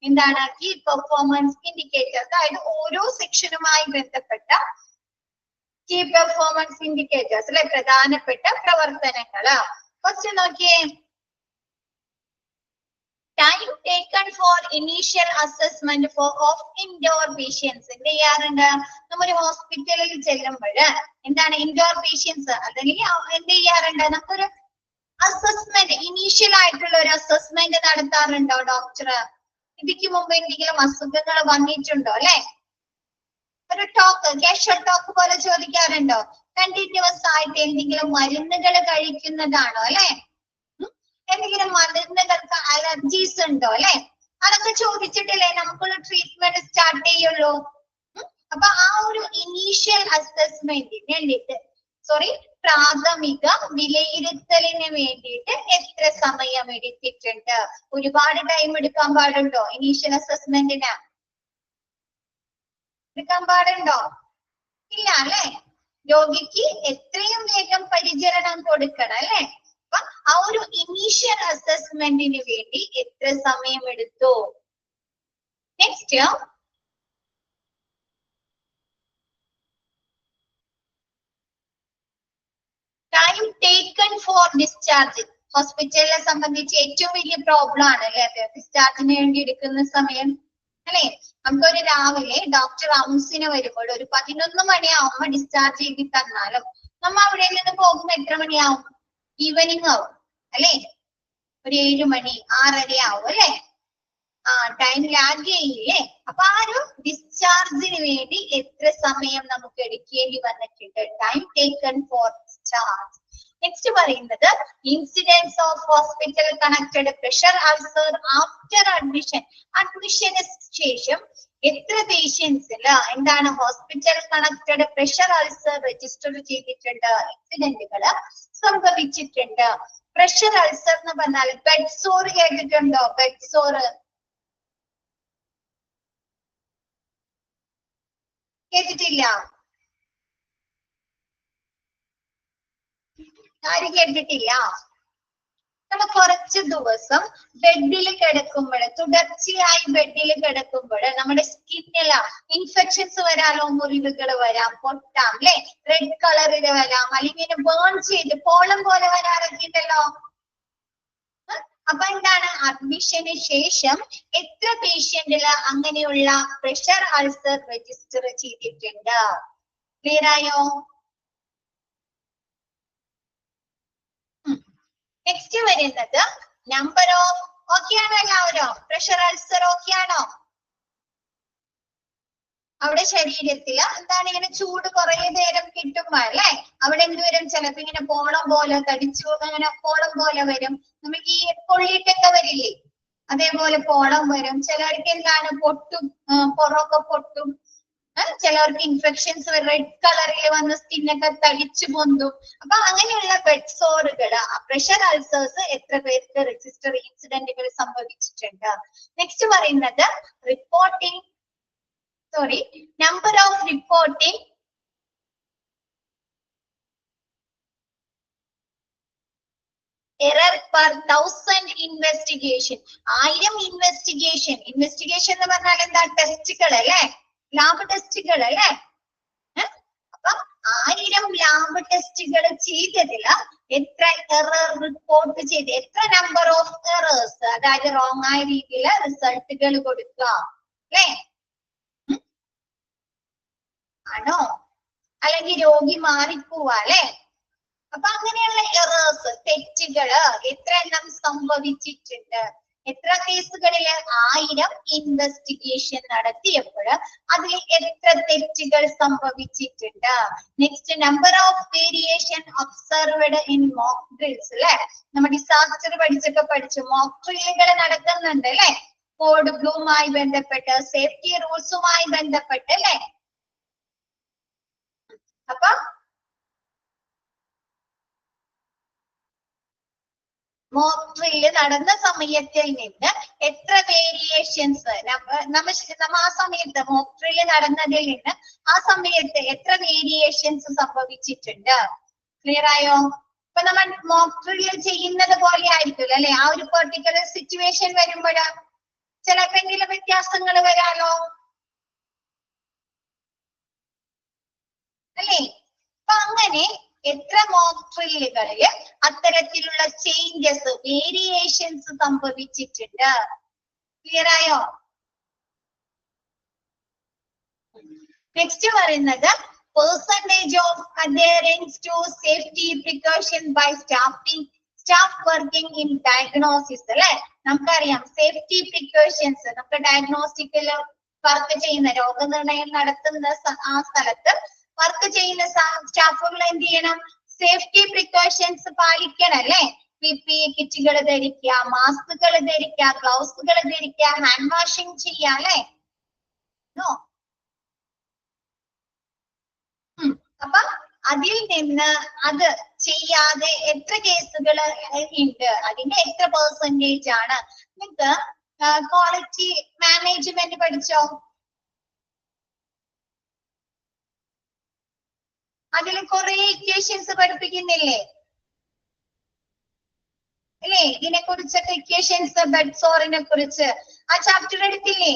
എന്താണ് കീ പെർഫോമൻസ് ഇൻഡിക്കേറ്റേഴ്സ്, അതായത് ഓരോ സെക്ഷനുമായി ബന്ധപ്പെട്ട കീ പെർഫോമൻസ് ഇൻഡിക്കേറ്റേഴ്സ് അല്ലെ, പ്രധാനപ്പെട്ട പ്രവർത്തനങ്ങള്. ഫസ്റ്റ് നോക്കിയേ, time taken for initial assessment of indoor patients. എന്ത് ചെയ്യാറുണ്ട്? നമ്മൾ ഹോസ്പിറ്റലിൽ ചെല്ലുമ്പോൾ എന്താണ് ഇൻഡോർ പേഷ്യൻസ് അല്ലെങ്കിൽ എന്ത് ചെയ്യാറുണ്ട്? നമുക്കൊരു അസസ്മെന്റ്, ഇനീഷ്യൽ ആയിട്ടുള്ള ഒരു അസസ്മെന്റ് നടത്താറുണ്ടോ ഡോക്ടർ? ഇതിക്ക് മുമ്പ് എന്തെങ്കിലും അസുഖങ്ങൾ വന്നിട്ടുണ്ടോ അല്ലെ? ഒരു ടോക്ക്, കാഷ്വൽ ടോക്ക് പോലെ ചോദിക്കാറുണ്ടോ? കണ്ടിന്യൂസ് ആയിട്ട് എന്തെങ്കിലും മരുന്നുകൾ കഴിക്കുന്നതാണോ അല്ലെ? എന്തെങ്കിലും മരുന്നുകൾക്ക് അലർജീസ് ഉണ്ടോ അല്ലെ? അതൊക്കെ ചോദിച്ചിട്ടില്ലേ നമുക്കൊരു ട്രീറ്റ്മെന്റ് സ്റ്റാർട്ട് ചെയ്യുള്ളൂ. അപ്പൊ ആ ഒരു ഇനീഷ്യൽ അസസ്മെന്റിന് വേണ്ടിയിട്ട്, പ്രാഥമിക വിലയിരുത്തലിന് വേണ്ടിയിട്ട് എത്ര സമയം എടുത്തിട്ടുണ്ട്? ഒരുപാട് ടൈം എടുക്കാൻ പാടുണ്ടോ ഇനീഷ്യൽ അസസ്മെന്റിന്? എടുക്കാൻ പാടുണ്ടോ? ഇല്ല അല്ലെ? രോഗിക്ക് എത്രയും വേഗം പരിചരണം കൊടുക്കണം അല്ലെ? അപ്പൊ ആ ഒരു ഇനീഷ്യൽ അസസ്മെന്റിന് വേണ്ടി എത്ര സമയം എടുത്തു? Next, time taken for discharge. ഹോസ്പിറ്റലിനെ സംബന്ധിച്ച് ഏറ്റവും വലിയ പ്രോബ്ലം ആണ് അല്ലെ അത്, ഡിസ്ചാർജിന് വേണ്ടി എടുക്കുന്ന സമയം അല്ലെ? നമുക്കൊരു രാവിലെ ഡോക്ടർ റൗണ്ട്സിന് വരുമ്പോൾ ഒരു 11 മണിയാവുമ്പോ ഡിസ്ചാർജ് ചെയ്ത് തന്നാലും നമ്മ അവിടെ നിന്ന് പോകുമ്പോ എത്ര മണിയാവും? ഈവനിങ് ആവും അല്ലെ? ഒരു 7 മണി 6:30 ആവും അല്ലെ? ടൈം ലാഗ് ചെയ്യില്ലേ? അപ്പൊ ആ ഒരു ഡിസ്ചാർജിന് വേണ്ടി എത്ര സമയം നമുക്ക് എടുക്കേണ്ടി വന്നിട്ടുണ്ട്? Time taken for discharge. Next പറയുന്നത് incidence of hospital connected pressure ulcer after admission. അഡ്മിഷന് ശേഷം എത്ര പേഷ്യൻസിൽ എന്താണ് hospital connected pressure ulcer register ചെയ്തിട്ടുണ്ട്, ഇൻസിഡന്റുകൾ സംഭവിച്ചിട്ടുണ്ട്? പ്രഷർ അൾസർ എന്ന് പറഞ്ഞാൽ ബെഡ് സോർ കേട്ടിട്ടുണ്ടോ? ബെഡ് സോർ കേട്ടിട്ടില്ല? ആരും കേട്ടിട്ടില്ല? നമ്മൾ കുറച്ച് ദിവസം ബെഡിൽ കിടക്കുമ്പോൾ, തുടർച്ചയായി ബെഡിൽ കിടക്കുമ്പോൾ നമ്മുടെ സ്കിന്നിൽ ഇൻഫെക്ഷൻസ് വരാലോ, മുറിവുകൾ വരാം, പൊട്ടാം അല്ലെ? റെഡ് കളറിൽ വരാം, അല്ലെങ്കിൽ ബേൺ ചെയ്ത് പോളം പോലെ വരാറൊക്കെയുണ്ടല്ലോ. അപ്പൊ എന്താണ് അഡ്മിഷന് ശേഷം എത്ര പേഷ്യന്റില് അങ്ങനെയുള്ള പ്രഷർ അൾസർ രജിസ്റ്റർ ചെയ്തിട്ടുണ്ട്? ക്ലിയർ ആയോ? നെക്സ്റ്റ് വരുന്നത് നമ്പർ ഓഫ്. ഓക്കെ ആണോ എല്ലാവരും? പ്രഷർ അൾസർ ഓക്കെ ആണോ? അവിടെ ശരീരത്തിൽ എന്താണ് ഇങ്ങനെ ചൂട് കുറെ നേരം കിട്ടുമ്പോ അല്ലെ അവിടെ എന്ത് വരും? ചിലപ്പോ ഇങ്ങനെ പോളം പോലെ തടിച്ചു അങ്ങനെ പോളം പോലെ വരും. നമുക്ക് ഈ പൊള്ളിയിട്ടൊക്കെ വരില്ലേ, അതേപോലെ പോളം വരും. ചിലർക്ക് എന്താണ് പൊട്ടും, പുറമൊക്കെ പൊട്ടും. ചിലവർക്ക് ഇൻഫെക്ഷൻസ് റെഡ് കളറിൽ വന്ന് സ്കിന്നൊക്കെ തടിച്ചു പൊന്തും. അപ്പൊ അങ്ങനെയുള്ള ബെഡ് സോറുകൾ, പ്രഷർ അൾസേഴ്സ് എത്ര പേർക്ക് രജിസ്റ്റർ ഇൻസിഡന്റുകൾ സംഭവിച്ചിട്ടുണ്ട്? നെക്സ്റ്റ് പറയുന്നത് reporting number of reporting error per 1000 investigation. 1000 investigation എന്ന് പറഞ്ഞാൽ എന്താ? ടെസ്റ്റുകൾ അല്ലെ, ലാബ് ടെസ്റ്റുകൾ അല്ലെ? അപ്പൊ 1000 ലാബ് ടെസ്റ്റുകൾ ചെയ്തതിൽ എത്ര എറർ റിപ്പോർട്ട് ചെയ്ത്, എത്ര നമ്പർ ഓഫ് എറേഴ്സ്, അതായത് റോങ് ആയ രീതിയിൽ റിസൾട്ടുകൾ കൊടുക്കുക അല്ലെ? ആണോ? അല്ലെങ്കിൽ രോഗി മാറിപ്പോവാ അല്ലെ? അപ്പൊ അങ്ങനെയുള്ള എറേഴ്സ്, തെറ്റുകള് എത്ര എണ്ണം സംഭവിച്ചിട്ടുണ്ട്? എത്ര കേസുകളിൽ 1000 ഇൻവെസ്റ്റിഗേഷൻ നടത്തിയപ്പോൾ അതിൽ എത്ര തെറ്റുകൾ സംഭവിച്ചിട്ടുണ്ട്? Next number of variation observed in mock drills അല്ലെ? നമ്മൾ ഡിസാസ്റ്റർ പഠിച്ചു മോക്ക് ഡ്രില്ലുകൾ നടക്കുന്നുണ്ട് അല്ലെ? കോഡ് ബ്ലൂമായി ബന്ധപ്പെട്ട്, സേഫ്റ്റി റൂൾസുമായി ബന്ധപ്പെട്ട് അല്ലെ? നടന്ന സമയത്തിൽ നിന്ന് എത്ര വേരിയേഷൻസ് നമ്മ ആ സമയത്ത് മോക്ക് ഡ്രിൽ നടന്നതിൽ നിന്ന് ആ സമയത്ത് എത്ര വേരിയേഷൻസ് സംഭവിച്ചിട്ടുണ്ട്? ക്ലിയർ ആയോ? ഇപ്പൊ നമ്മൾ മോക്ക് ഡ്രിൽ ചെയ്യുന്നത് പോലെ ആയിരിക്കില്ല അല്ലെ? ആ ഒരു പെർട്ടിക്കുലർ സിറ്റുവേഷൻ വരുമ്പോഴാ ചിലപ്പോ എന്തെങ്കിലും വ്യത്യാസങ്ങൾ വരാലോ അല്ലേ? അപ്പൊ അങ്ങനെ എത്ര മോക്ക് ഡ്രില്ലുകളില് അത്തരത്തിലുള്ള ചേഞ്ചസ് വേരിയേഷൻസ് സംഭവിച്ചിട്ടുണ്ട്? ക്ലിയർ ആയോ? നെക്സ്റ്റ് പറയുന്നത് percentage of adherence to safety precaution by staff working in diagnosis അല്ലെ? നമുക്കറിയാം സേഫ്റ്റി പ്രിക്കോഷൻസ് നമുക്ക് ഡയഗ്നോസ്റ്റിക്കൽ വർക്ക് ചെയ്യുന്ന രോഗനിർണയം നടത്തുന്ന ആ സ്ഥലത്ത് വർക്ക് ചെയ്യുന്ന സ്റ്റാഫുകൾ എന്ത് ചെയ്യണം? സേഫ്റ്റി പ്രിക്കോഷൻസ് പാലിക്കണം അല്ലെ? PPE കിറ്റുകൾ ധരിക്കുക, മാസ്കുകൾ ധരിക്കുക, ഗ്ലൗസുകൾ ധരിക്കുക, ഹാൻഡ് വാഷിംഗ് ചെയ്യുക അല്ലെ? അപ്പൊ അതിൽ നിന്ന് അത് ചെയ്യാതെ എത്ര കേസുകൾ ഉണ്ട്? അതിന്റെ എത്ര പെർസെന്റേജ് ആണ്? നിങ്ങൾക്ക് ക്വാളിറ്റി മാനേജ്മെന്റ് പഠിച്ചോ? അതിൽ കുറെ ഇക്വേഷൻസ് പഠിപ്പിക്കുന്നില്ലേ അല്ലേ? ഇതിനെ കുറിച്ചൊക്കെ ഇക്വേഷൻസ്, ബെഡ്സോറിനെ കുറിച്ച് ആ ചാപ്റ്റർ എടുത്തില്ലേ?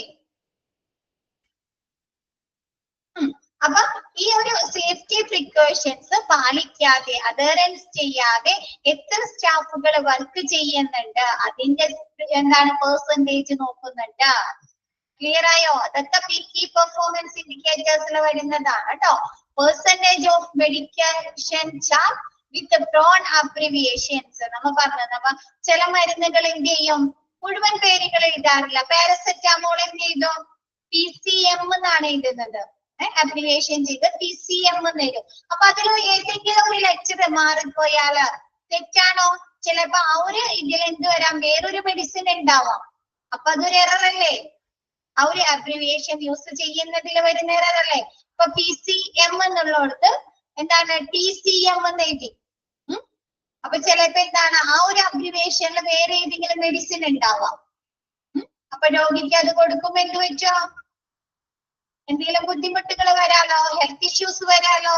അപ്പൊ ഈ ഒരു സേഫ്റ്റി പ്രിക്കോഷൻസ് പാലിക്കാതെ അഡ്ഹറൻസ് ചെയ്യാതെ എത്ര സ്റ്റാഫുകൾ വർക്ക് ചെയ്യുന്നുണ്ട് അതിന്റെ എന്താണ് പെർസെന്റേജ് നോക്കുന്നുണ്ട്. ക്ലിയർ ആയോ? അതൊക്കെ കീ പെർഫോമൻസ് ഇൻഡിക്കേറ്റേഴ്സിൽ വരുന്നതാണ് കേട്ടോ. Percentage of medication chart with broad abbreviations നമ്മ പറഞ്ഞത്. അപ്പൊ ചില മരുന്നുകൾ എന്ത് ചെയ്യും? മുഴുവൻ പേരുകൾ എഴുതാറില്ല. പാരസെറ്റാമോൾ എന്ത് ചെയ്തു? PCM എന്നാണ് എഴുതുന്നത്. അബ്രിവിയേഷൻ ചെയ്ത് PCM എന്ന് എഴുതും. അപ്പൊ അതിൽ ഏതെങ്കിലും ഒരു ലെക്ചർ മാറിപ്പോയാല് തെറ്റാണോ? ചിലപ്പോ ആ ഒരു ഇതിൽ എന്ത് വരാം? വേറൊരു മെഡിസിൻ ഉണ്ടാവാം. അപ്പൊ അതൊരു എറർ അല്ലേ? ആ ഒരു അബ്രിവിയേഷൻ യൂസ് ചെയ്യുന്നതിൽ വരുന്ന എറർ അല്ലേ? ഇപ്പൊ PCM എന്നുള്ളടത്ത് എന്താണ്? TCM എന്ന് എഴുതി. അപ്പൊ ചിലപ്പോ എന്താണ്? ആ ഒരു അബ്രിവിയേഷനിൽ വേറെ ഏതെങ്കിലും മെഡിസിൻ ഉണ്ടാവാം. അപ്പൊ രോഗിക്ക് അത് കൊടുക്കുമ്പോ എന്ത് പറ്റോ? എന്തെങ്കിലും ബുദ്ധിമുട്ടുകൾ വരാലോ, ഹെൽത്ത് ഇഷ്യൂസ് വരാലോ.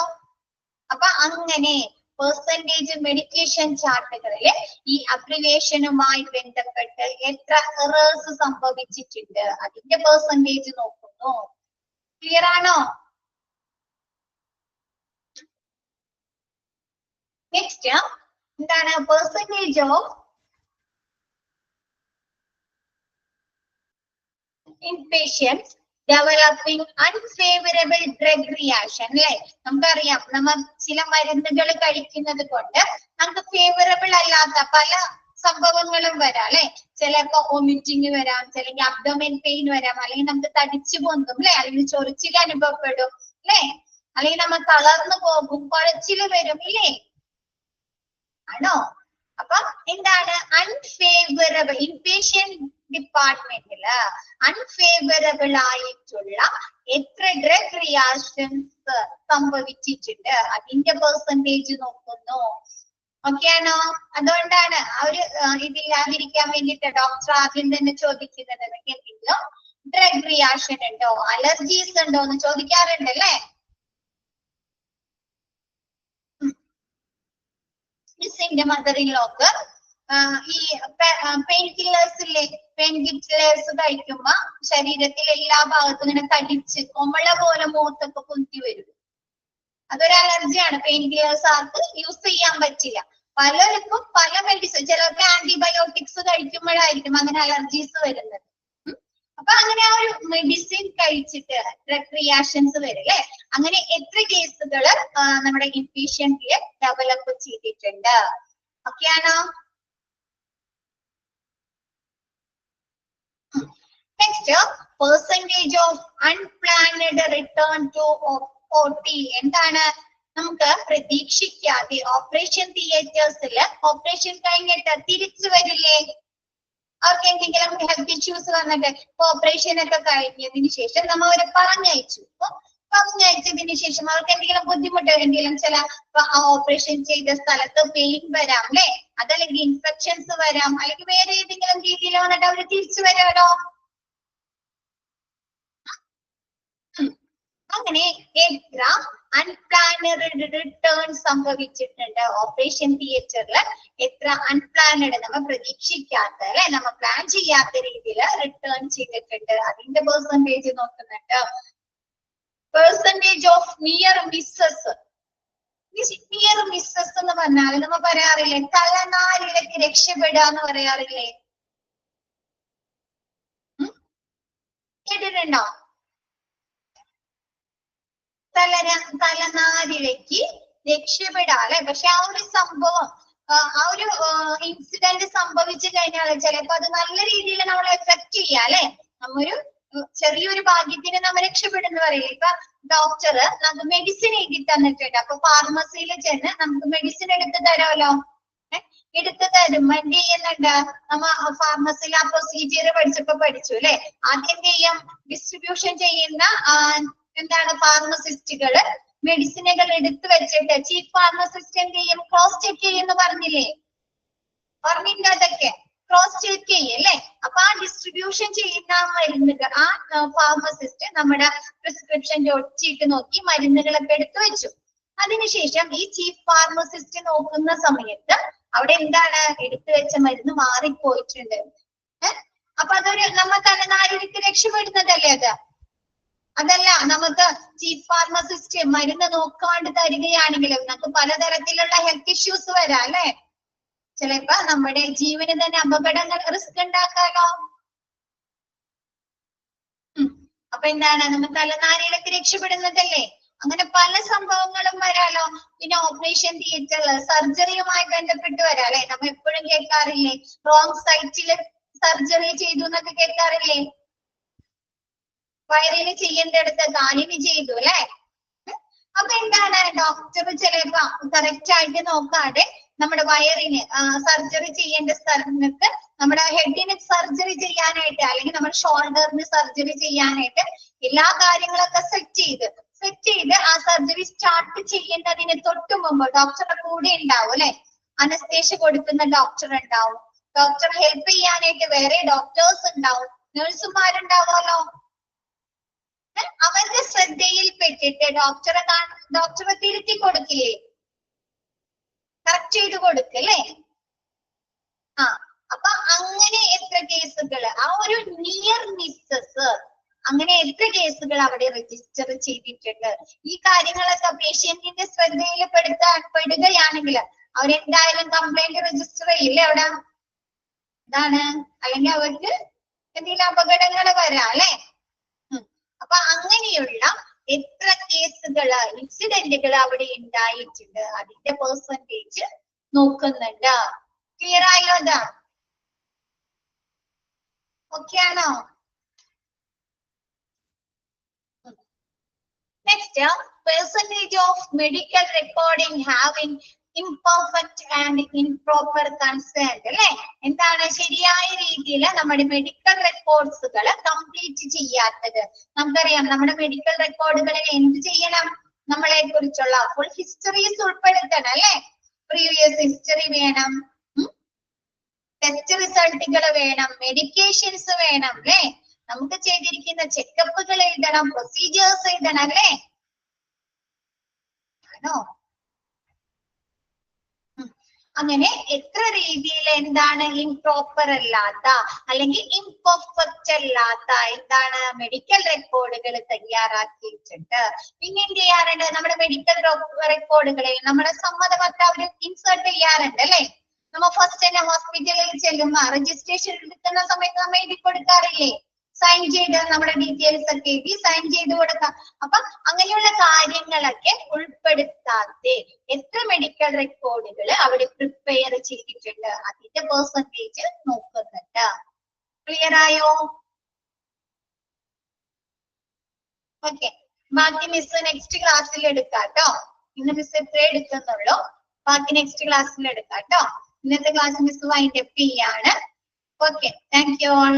അപ്പൊ അങ്ങനെ പെർസെന്റേജ് മെഡിക്കേഷൻ ചാർട്ടുകളില് ഈ അബ്രിവേഷനുമായി ബന്ധപ്പെട്ട് എത്ര എറേഴ്സ് സംഭവിച്ചിട്ടുണ്ട് അതിന്റെ പെർസെന്റേജ് നോക്കുന്നു. ക്ലിയർ ആണോ? നെക്സ്റ്റ് എന്താണ്? Percentage of inpatients developing unfavourable drug reaction അല്ലെ? നമുക്കറിയാം നമ്മ ചില മരുന്നുകൾ കഴിക്കുന്നത് കൊണ്ട് നമുക്ക് ഫേവറബിൾ അല്ലാത്ത പല സംഭവങ്ങളും വരാം അല്ലെ? ചിലപ്പോ വൊമിറ്റിംഗ് വരാം, ചിലപ്പോൾ അബ്ഡോമിൻ പെയിൻ വരാം, അല്ലെങ്കിൽ നമുക്ക് തടിച്ചു പൊന്തും അല്ലെ? അല്ലെങ്കിൽ ചൊറിച്ചിൽ അനുഭവപ്പെടും അല്ലെ? അല്ലെങ്കിൽ നമ്മൾ തളർന്നു പോകും, കുഴച്ചില് വരും ഇല്ലേ? ആണോ? അപ്പൊ എന്താണ്? അൺഫേവറബിൾ ഇൻപേഷ്യന്റ് ഡിപ്പാർട്ട്മെന്റില് അൺഫേവറബിൾ ആയിട്ടുള്ള എത്ര ഡ്രഗ് റിയാക്ഷൻസ് സംഭവിച്ചിട്ടുണ്ട് അതിന്റെ പെർസെന്റേജ് നോക്കുന്നു. ഓക്കെ ആണോ? അതുകൊണ്ടാണ് ആ ഒരു ഇതില്ലാതിരിക്കാൻ വേണ്ടിട്ട് ഡോക്ടർ ആദ്യം തന്നെ ചോദിക്കുന്നത് എന്തെങ്കിലും ഡ്രഗ് റിയാക്ഷൻ ഉണ്ടോ, അലർജീസ് ഉണ്ടോ എന്ന് ചോദിക്കാറുണ്ട് അല്ലേ? മിസ്സിന്റെ മദർ ഇൻ ലോക്ക് ഈ പെയിൻ കില്ലേഴ്സ് ഇല്ലേ? പെയിൻ കില്ലേഴ്സ് കഴിക്കുമ്പോ ശരീരത്തിൽ എല്ലാ ഭാഗത്തും ഇങ്ങനെ തടിച്ച് കൊമള പോലെ മുഖത്തൊക്കെ കുത്തി വരും. അതൊരു അലർജിയാണ്. പെയിൻ കില്ലേഴ്സ് ആർക്ക് യൂസ് ചെയ്യാൻ പറ്റില്ല. പലർക്കും പല മെഡിസിൻ, ചിലർക്ക് ആന്റിബയോട്ടിക്സ് കഴിക്കുമ്പോഴായിരിക്കും അങ്ങനെ അലർജീസ് വരുന്നത്. അപ്പൊ അങ്ങനെ ആ ഒരു മെഡിസിൻ കഴിച്ചിട്ട് ഡ്രഗ് റിയാക്ഷൻസ് വരും അല്ലെ? അങ്ങനെ എത്ര കേസുകൾ നമ്മുടെ ഇൻപേഷ്യന്റില് ഡെവലപ്പ് ചെയ്തിട്ടുണ്ട്? ഓക്കെ ആണോ? Next percentage of unplanned return to OT. എന്താണ്? നമുക്ക് പ്രതീക്ഷിക്കാതെ ഓപ്പറേഷൻ തിയേറ്റേഴ്സിൽ ഓപ്പറേഷൻ കഴിഞ്ഞിട്ട് തിരിച്ചു വരില്ലേ? അവർക്ക് എന്തെങ്കിലും ഹെൽത്ത് ഇഷ്യൂസ് വന്നിട്ട് ഓപ്പറേഷൻ ഒക്കെ കഴിഞ്ഞതിന് ശേഷം നമ്മൾ അവരെ പറഞ്ഞയച്ചു. പറഞ്ഞയച്ചതിന് ശേഷം അവർക്ക് എന്തെങ്കിലും ബുദ്ധിമുട്ട്, എന്തെങ്കിലും ചില ഓപ്പറേഷൻ ചെയ്ത സ്ഥലത്ത് പെയിൻ വരാം അല്ലെ? അതല്ലെങ്കിൽ ഇൻഫെക്ഷൻസ് വരാം, അല്ലെങ്കിൽ വേറെ ഏതെങ്കിലും രീതിയിൽ വന്നിട്ട് അവര് തിരിച്ചു വരാമല്ലോ. അങ്ങനെ എത്ര അൺപ്ലാനഡ് റിട്ടേൺ സംഭവിച്ചിട്ടുണ്ട് ഓപ്പറേഷൻ തിയേറ്ററിൽ. എത്ര അൺപ്ലാനഡ്, നമ്മൾ പ്രതീക്ഷിക്കാത്ത അല്ലെ, നമ്മൾ പ്ലാൻ ചെയ്യാത്ത രീതിയിൽ റിട്ടേൺ ചെയ്തിട്ടുണ്ട്. അതിന്റെ പെർസെന്റേജ് നോക്കുന്നുണ്ട്. Percentage of near misses. Near misses എന്ന് പറഞ്ഞാൽ നമ്മൾ പറയാറില്ലേ, തലനാരിഴയ്ക്ക് രക്ഷപ്പെടുക എന്ന് പറയാറില്ലേ, കേട്ടിട്ടുണ്ടോ? തലനാരിഴയ്ക്ക് രക്ഷപ്പെടാം അല്ലെ. പക്ഷെ ആ ഒരു സംഭവം, ആ ഒരു ഇൻസിഡന്റ് സംഭവിച്ചു കഴിഞ്ഞാൽ ചിലപ്പോ അത് നല്ല രീതിയിൽ നമ്മളെ എഫക്ട് ചെയ്യാം അല്ലെ. നമ്മൊരു ചെറിയൊരു ഭാഗ്യത്തിന് നമ്മൾ രക്ഷപ്പെടുന്ന പറയില്ല. ഇപ്പൊ ഡോക്ടർ നമുക്ക് മെഡിസിൻ എഴുതി തന്നിട്ടുണ്ട്. അപ്പൊ ഫാർമസിയിൽ ചെന്ന് നമുക്ക് മെഡിസിൻ എടുത്ത് തരാമല്ലോ, എടുത്തു തരും. എന്ത് ചെയ്യുന്നുണ്ട്, നമ്മ ഫാർമസിയിൽ ആ പ്രൊസീജിയർ പഠിച്ചു അല്ലെ. ആദ്യം എന്ത് ചെയ്യും, ഡിസ്ട്രിബ്യൂഷൻ ചെയ്യുന്ന എന്താണ് ഫാർമസിസ്റ്റുകള് മെഡിസിനുകൾ എടുത്തു വെച്ചിട്ട് ചീഫ് ഫാർമസിസ്റ്റ് എന്ത് ചെയ്യും, ക്രോസ് ചെക്ക് ചെയ്യുന്നു പറഞ്ഞില്ലേ, ഓർമ്മയുണ്ടോ? അതൊക്കെ ക്രോസ് ചെക്ക് ചെയ്യല്ലേ. അപ്പൊ ആ ഡിസ്ട്രിബ്യൂഷൻ ചെയ്യുന്ന മരുന്നുകൾ ആ ഫാർമസിസ്റ്റ് നമ്മുടെ പ്രിസ്ക്രിപ്ഷൻ ചീട്ട് നോക്കി മരുന്നുകളൊക്കെ എടുത്തു വെച്ചു. അതിനുശേഷം ഈ ചീഫ് ഫാർമസിസ്റ്റ് നോക്കുന്ന സമയത്ത് അവിടെ എന്താണ്, എടുത്തു വെച്ച മരുന്ന് മാറിപ്പോയിട്ടുണ്ട്. അപ്പൊ അതൊരു നമ്മ തലനാരിഴയ്ക്ക് രക്ഷപ്പെടുന്നതല്ലേ അത്. അതല്ല, നമുക്ക് ചീഫ് ഫാർമസിസ്റ്റ് മരുന്ന് നോക്കാണ്ട് തരികയാണെങ്കിലും നമുക്ക് പലതരത്തിലുള്ള ഹെൽത്ത് ഇഷ്യൂസ് വരാം അല്ലെ. ചിലപ്പോ നമ്മുടെ ജീവന് തന്നെ അപകടങ്ങൾ, റിസ്ക് ഉണ്ടാക്കാലോ. അപ്പൊ എന്താണ്, നമ്മൾ തലനാരിഴയ്ക്ക് രക്ഷപ്പെടുന്നതല്ലേ. അങ്ങനെ പല സംഭവങ്ങളും വരാലോ. പിന്നെ ഓപ്പറേഷൻ തിയേറ്ററിൽ സർജറിയുമായി ബന്ധപ്പെട്ട് വരാം അല്ലെ. നമ്മൾ എപ്പോഴും കേൾക്കാറില്ലേ, റോങ് സൈറ്റില് സർജറി ചെയ്തു എന്നൊക്കെ കേൾക്കാറില്ലേ. വയറിന് ചെയ്യേണ്ടടുത്ത് കാലിന് ചെയ്തു അല്ലെ. അപ്പൊ എന്താണ്, ഡോക്ടർ ചിലപ്പോ കറക്റ്റ് ആയിട്ട് നോക്കാതെ നമ്മുടെ വയറിന് സർജറി ചെയ്യേണ്ട സ്ഥലത്ത് നമ്മുടെ ഹെഡിന് സർജറി ചെയ്യാനായിട്ട്, അല്ലെങ്കിൽ നമ്മുടെ ഷോൾഡറിന് സർജറി ചെയ്യാനായിട്ട് എല്ലാ കാര്യങ്ങളൊക്കെ സെറ്റ് ചെയ്ത് ആ സർജറി സ്റ്റാർട്ട് ചെയ്യുന്നതിന് തൊട്ടു മുമ്പ് ഡോക്ടറുടെ കൂടെ ഉണ്ടാവും അല്ലെ. അനസ്തേഷ്യ കൊടുക്കുന്ന ഡോക്ടർ ഉണ്ടാവും, ഡോക്ടറെ ഹെൽപ്പ് ചെയ്യാനായിട്ട് വേറെ ഡോക്ടേഴ്സ് ഉണ്ടാവും, നഴ്സുമാരുണ്ടാവുമല്ലോ. അവരുടെ ശ്രദ്ധയിൽപ്പെട്ടിട്ട് ഡോക്ടറെ തിരുത്തി കൊടുക്കില്ലേ, കറക്റ്റ് ചെയ്ത് കൊടുക്കല്ലേ. അപ്പൊ അങ്ങനെ എത്ര കേസുകൾ, ആ ഒരു നിയർ മിസ്സസ്, അങ്ങനെ എത്ര കേസുകൾ അവിടെ രജിസ്റ്റർ ചെയ്തിട്ടുണ്ട്. ഈ കാര്യങ്ങളൊക്കെ പേഷ്യന്റിന്റെ ശ്രദ്ധയിൽ പെടുകയാണെങ്കിൽ അവരെന്തായാലും കംപ്ലൈന്റ് രജിസ്റ്റർ ചെയ്യില്ലേ അവിടെ. ഇതാണ്, അല്ലെങ്കിൽ അവർക്ക് എന്തെങ്കിലും അപകടങ്ങൾ വരാം അല്ലെ. അപ്പൊ അങ്ങനെയുള്ള എത്ര കേസുകള്, ഇൻസിഡന്റുകൾ അവിടെ ഉണ്ടായിട്ടുണ്ട്, അതിന്റെ പെർസെന്റേജ് നോക്കുന്നുണ്ട്. ക്ലിയർ ആയോ? അതാ ഓക്കെ ആണോ? Next, percentage of medical recording having imperfect and improper consent അല്ലെ. എന്താണ്, ശരിയായ രീതിയിൽ നമ്മുടെ മെഡിക്കൽ റെക്കോർഡ്സുകൾ കംപ്ലീറ്റ് ചെയ്യാത്തത്. നമുക്കറിയാം, നമ്മുടെ മെഡിക്കൽ റെക്കോർഡുകളിൽ എന്ത് ചെയ്യണം, നമ്മളെ കുറിച്ചുള്ള ഫുൾ ഹിസ്റ്ററീസ് ഉൾപ്പെടുത്തണം അല്ലെ. പ്രീവിയസ് ഹിസ്റ്ററി വേണം, ടെസ്റ്റ് റിസൾട്ടുകൾ വേണം, മെഡിക്കേഷൻസ് വേണം അല്ലെ. നമുക്ക് ചെയ്തിരിക്കുന്ന ചെക്കപ്പുകൾ എഴുതണം, പ്രൊസീജിയേഴ്സ് എഴുതണം അല്ലെ. ആണോ? അങ്ങനെ എത്ര രീതിയിൽ എന്താണ് ഇംപ്രോപ്പർ അല്ലാത്ത അല്ലെങ്കിൽ ഇംപെർഫെക്റ്റ് അല്ലാത്ത എന്താണ് മെഡിക്കൽ റെക്കോർഡുകൾ തയ്യാറാക്കിയിട്ടുണ്ട്. പിന്നെ എന്ത് ചെയ്യാറുണ്ട്, നമ്മുടെ മെഡിക്കൽ റെക്കോർഡുകളിൽ നമ്മുടെ സമ്മതപത്രം അവർ ഇൻസേർട്ട് ചെയ്യാറുണ്ട് അല്ലെ. നമ്മ ഫസ്റ്റ് തന്നെ ഹോസ്പിറ്റലിൽ ചെല്ലുമ്പോ രജിസ്ട്രേഷൻ എടുക്കുന്ന സമയത്ത് നമ്മൾ എഴുതി കൊടുക്കാറില്ലേ, സൈൻ ചെയ്ത് നമ്മുടെ ഡീറ്റെയിൽസ് ഒക്കെ എഴുതി സൈൻ ചെയ്ത് കൊടുക്കാം. അപ്പൊ അങ്ങനെയുള്ള കാര്യങ്ങളൊക്കെ ഉൾപ്പെടുത്താതെ എത്ര മെഡിക്കൽ റെക്കോർഡുകൾ അവിടെ പ്രിപ്പയർ ചെയ്തിട്ടുണ്ട്, അതിന്റെ പെർസെന്റേജ് നോക്കുന്നുണ്ട്. ക്ലിയർ ആയോ? ഓക്കെ, ബാക്കി മിസ് നെക്സ്റ്റ് ക്ലാസ്സിൽ എടുക്കാം കേട്ടോ. ഇന്ന് മിസ് എത്രേ എടുക്കുന്നുള്ളൂ, ബാക്കി നെക്സ്റ്റ് ക്ലാസ്സിൽ എടുക്കാം കേട്ടോ. ഇന്നത്തെ ക്ലാസ് മിസ് വൈൻഡ് അപ്പ് ചെയ്യാണ്. Okay, thank you all.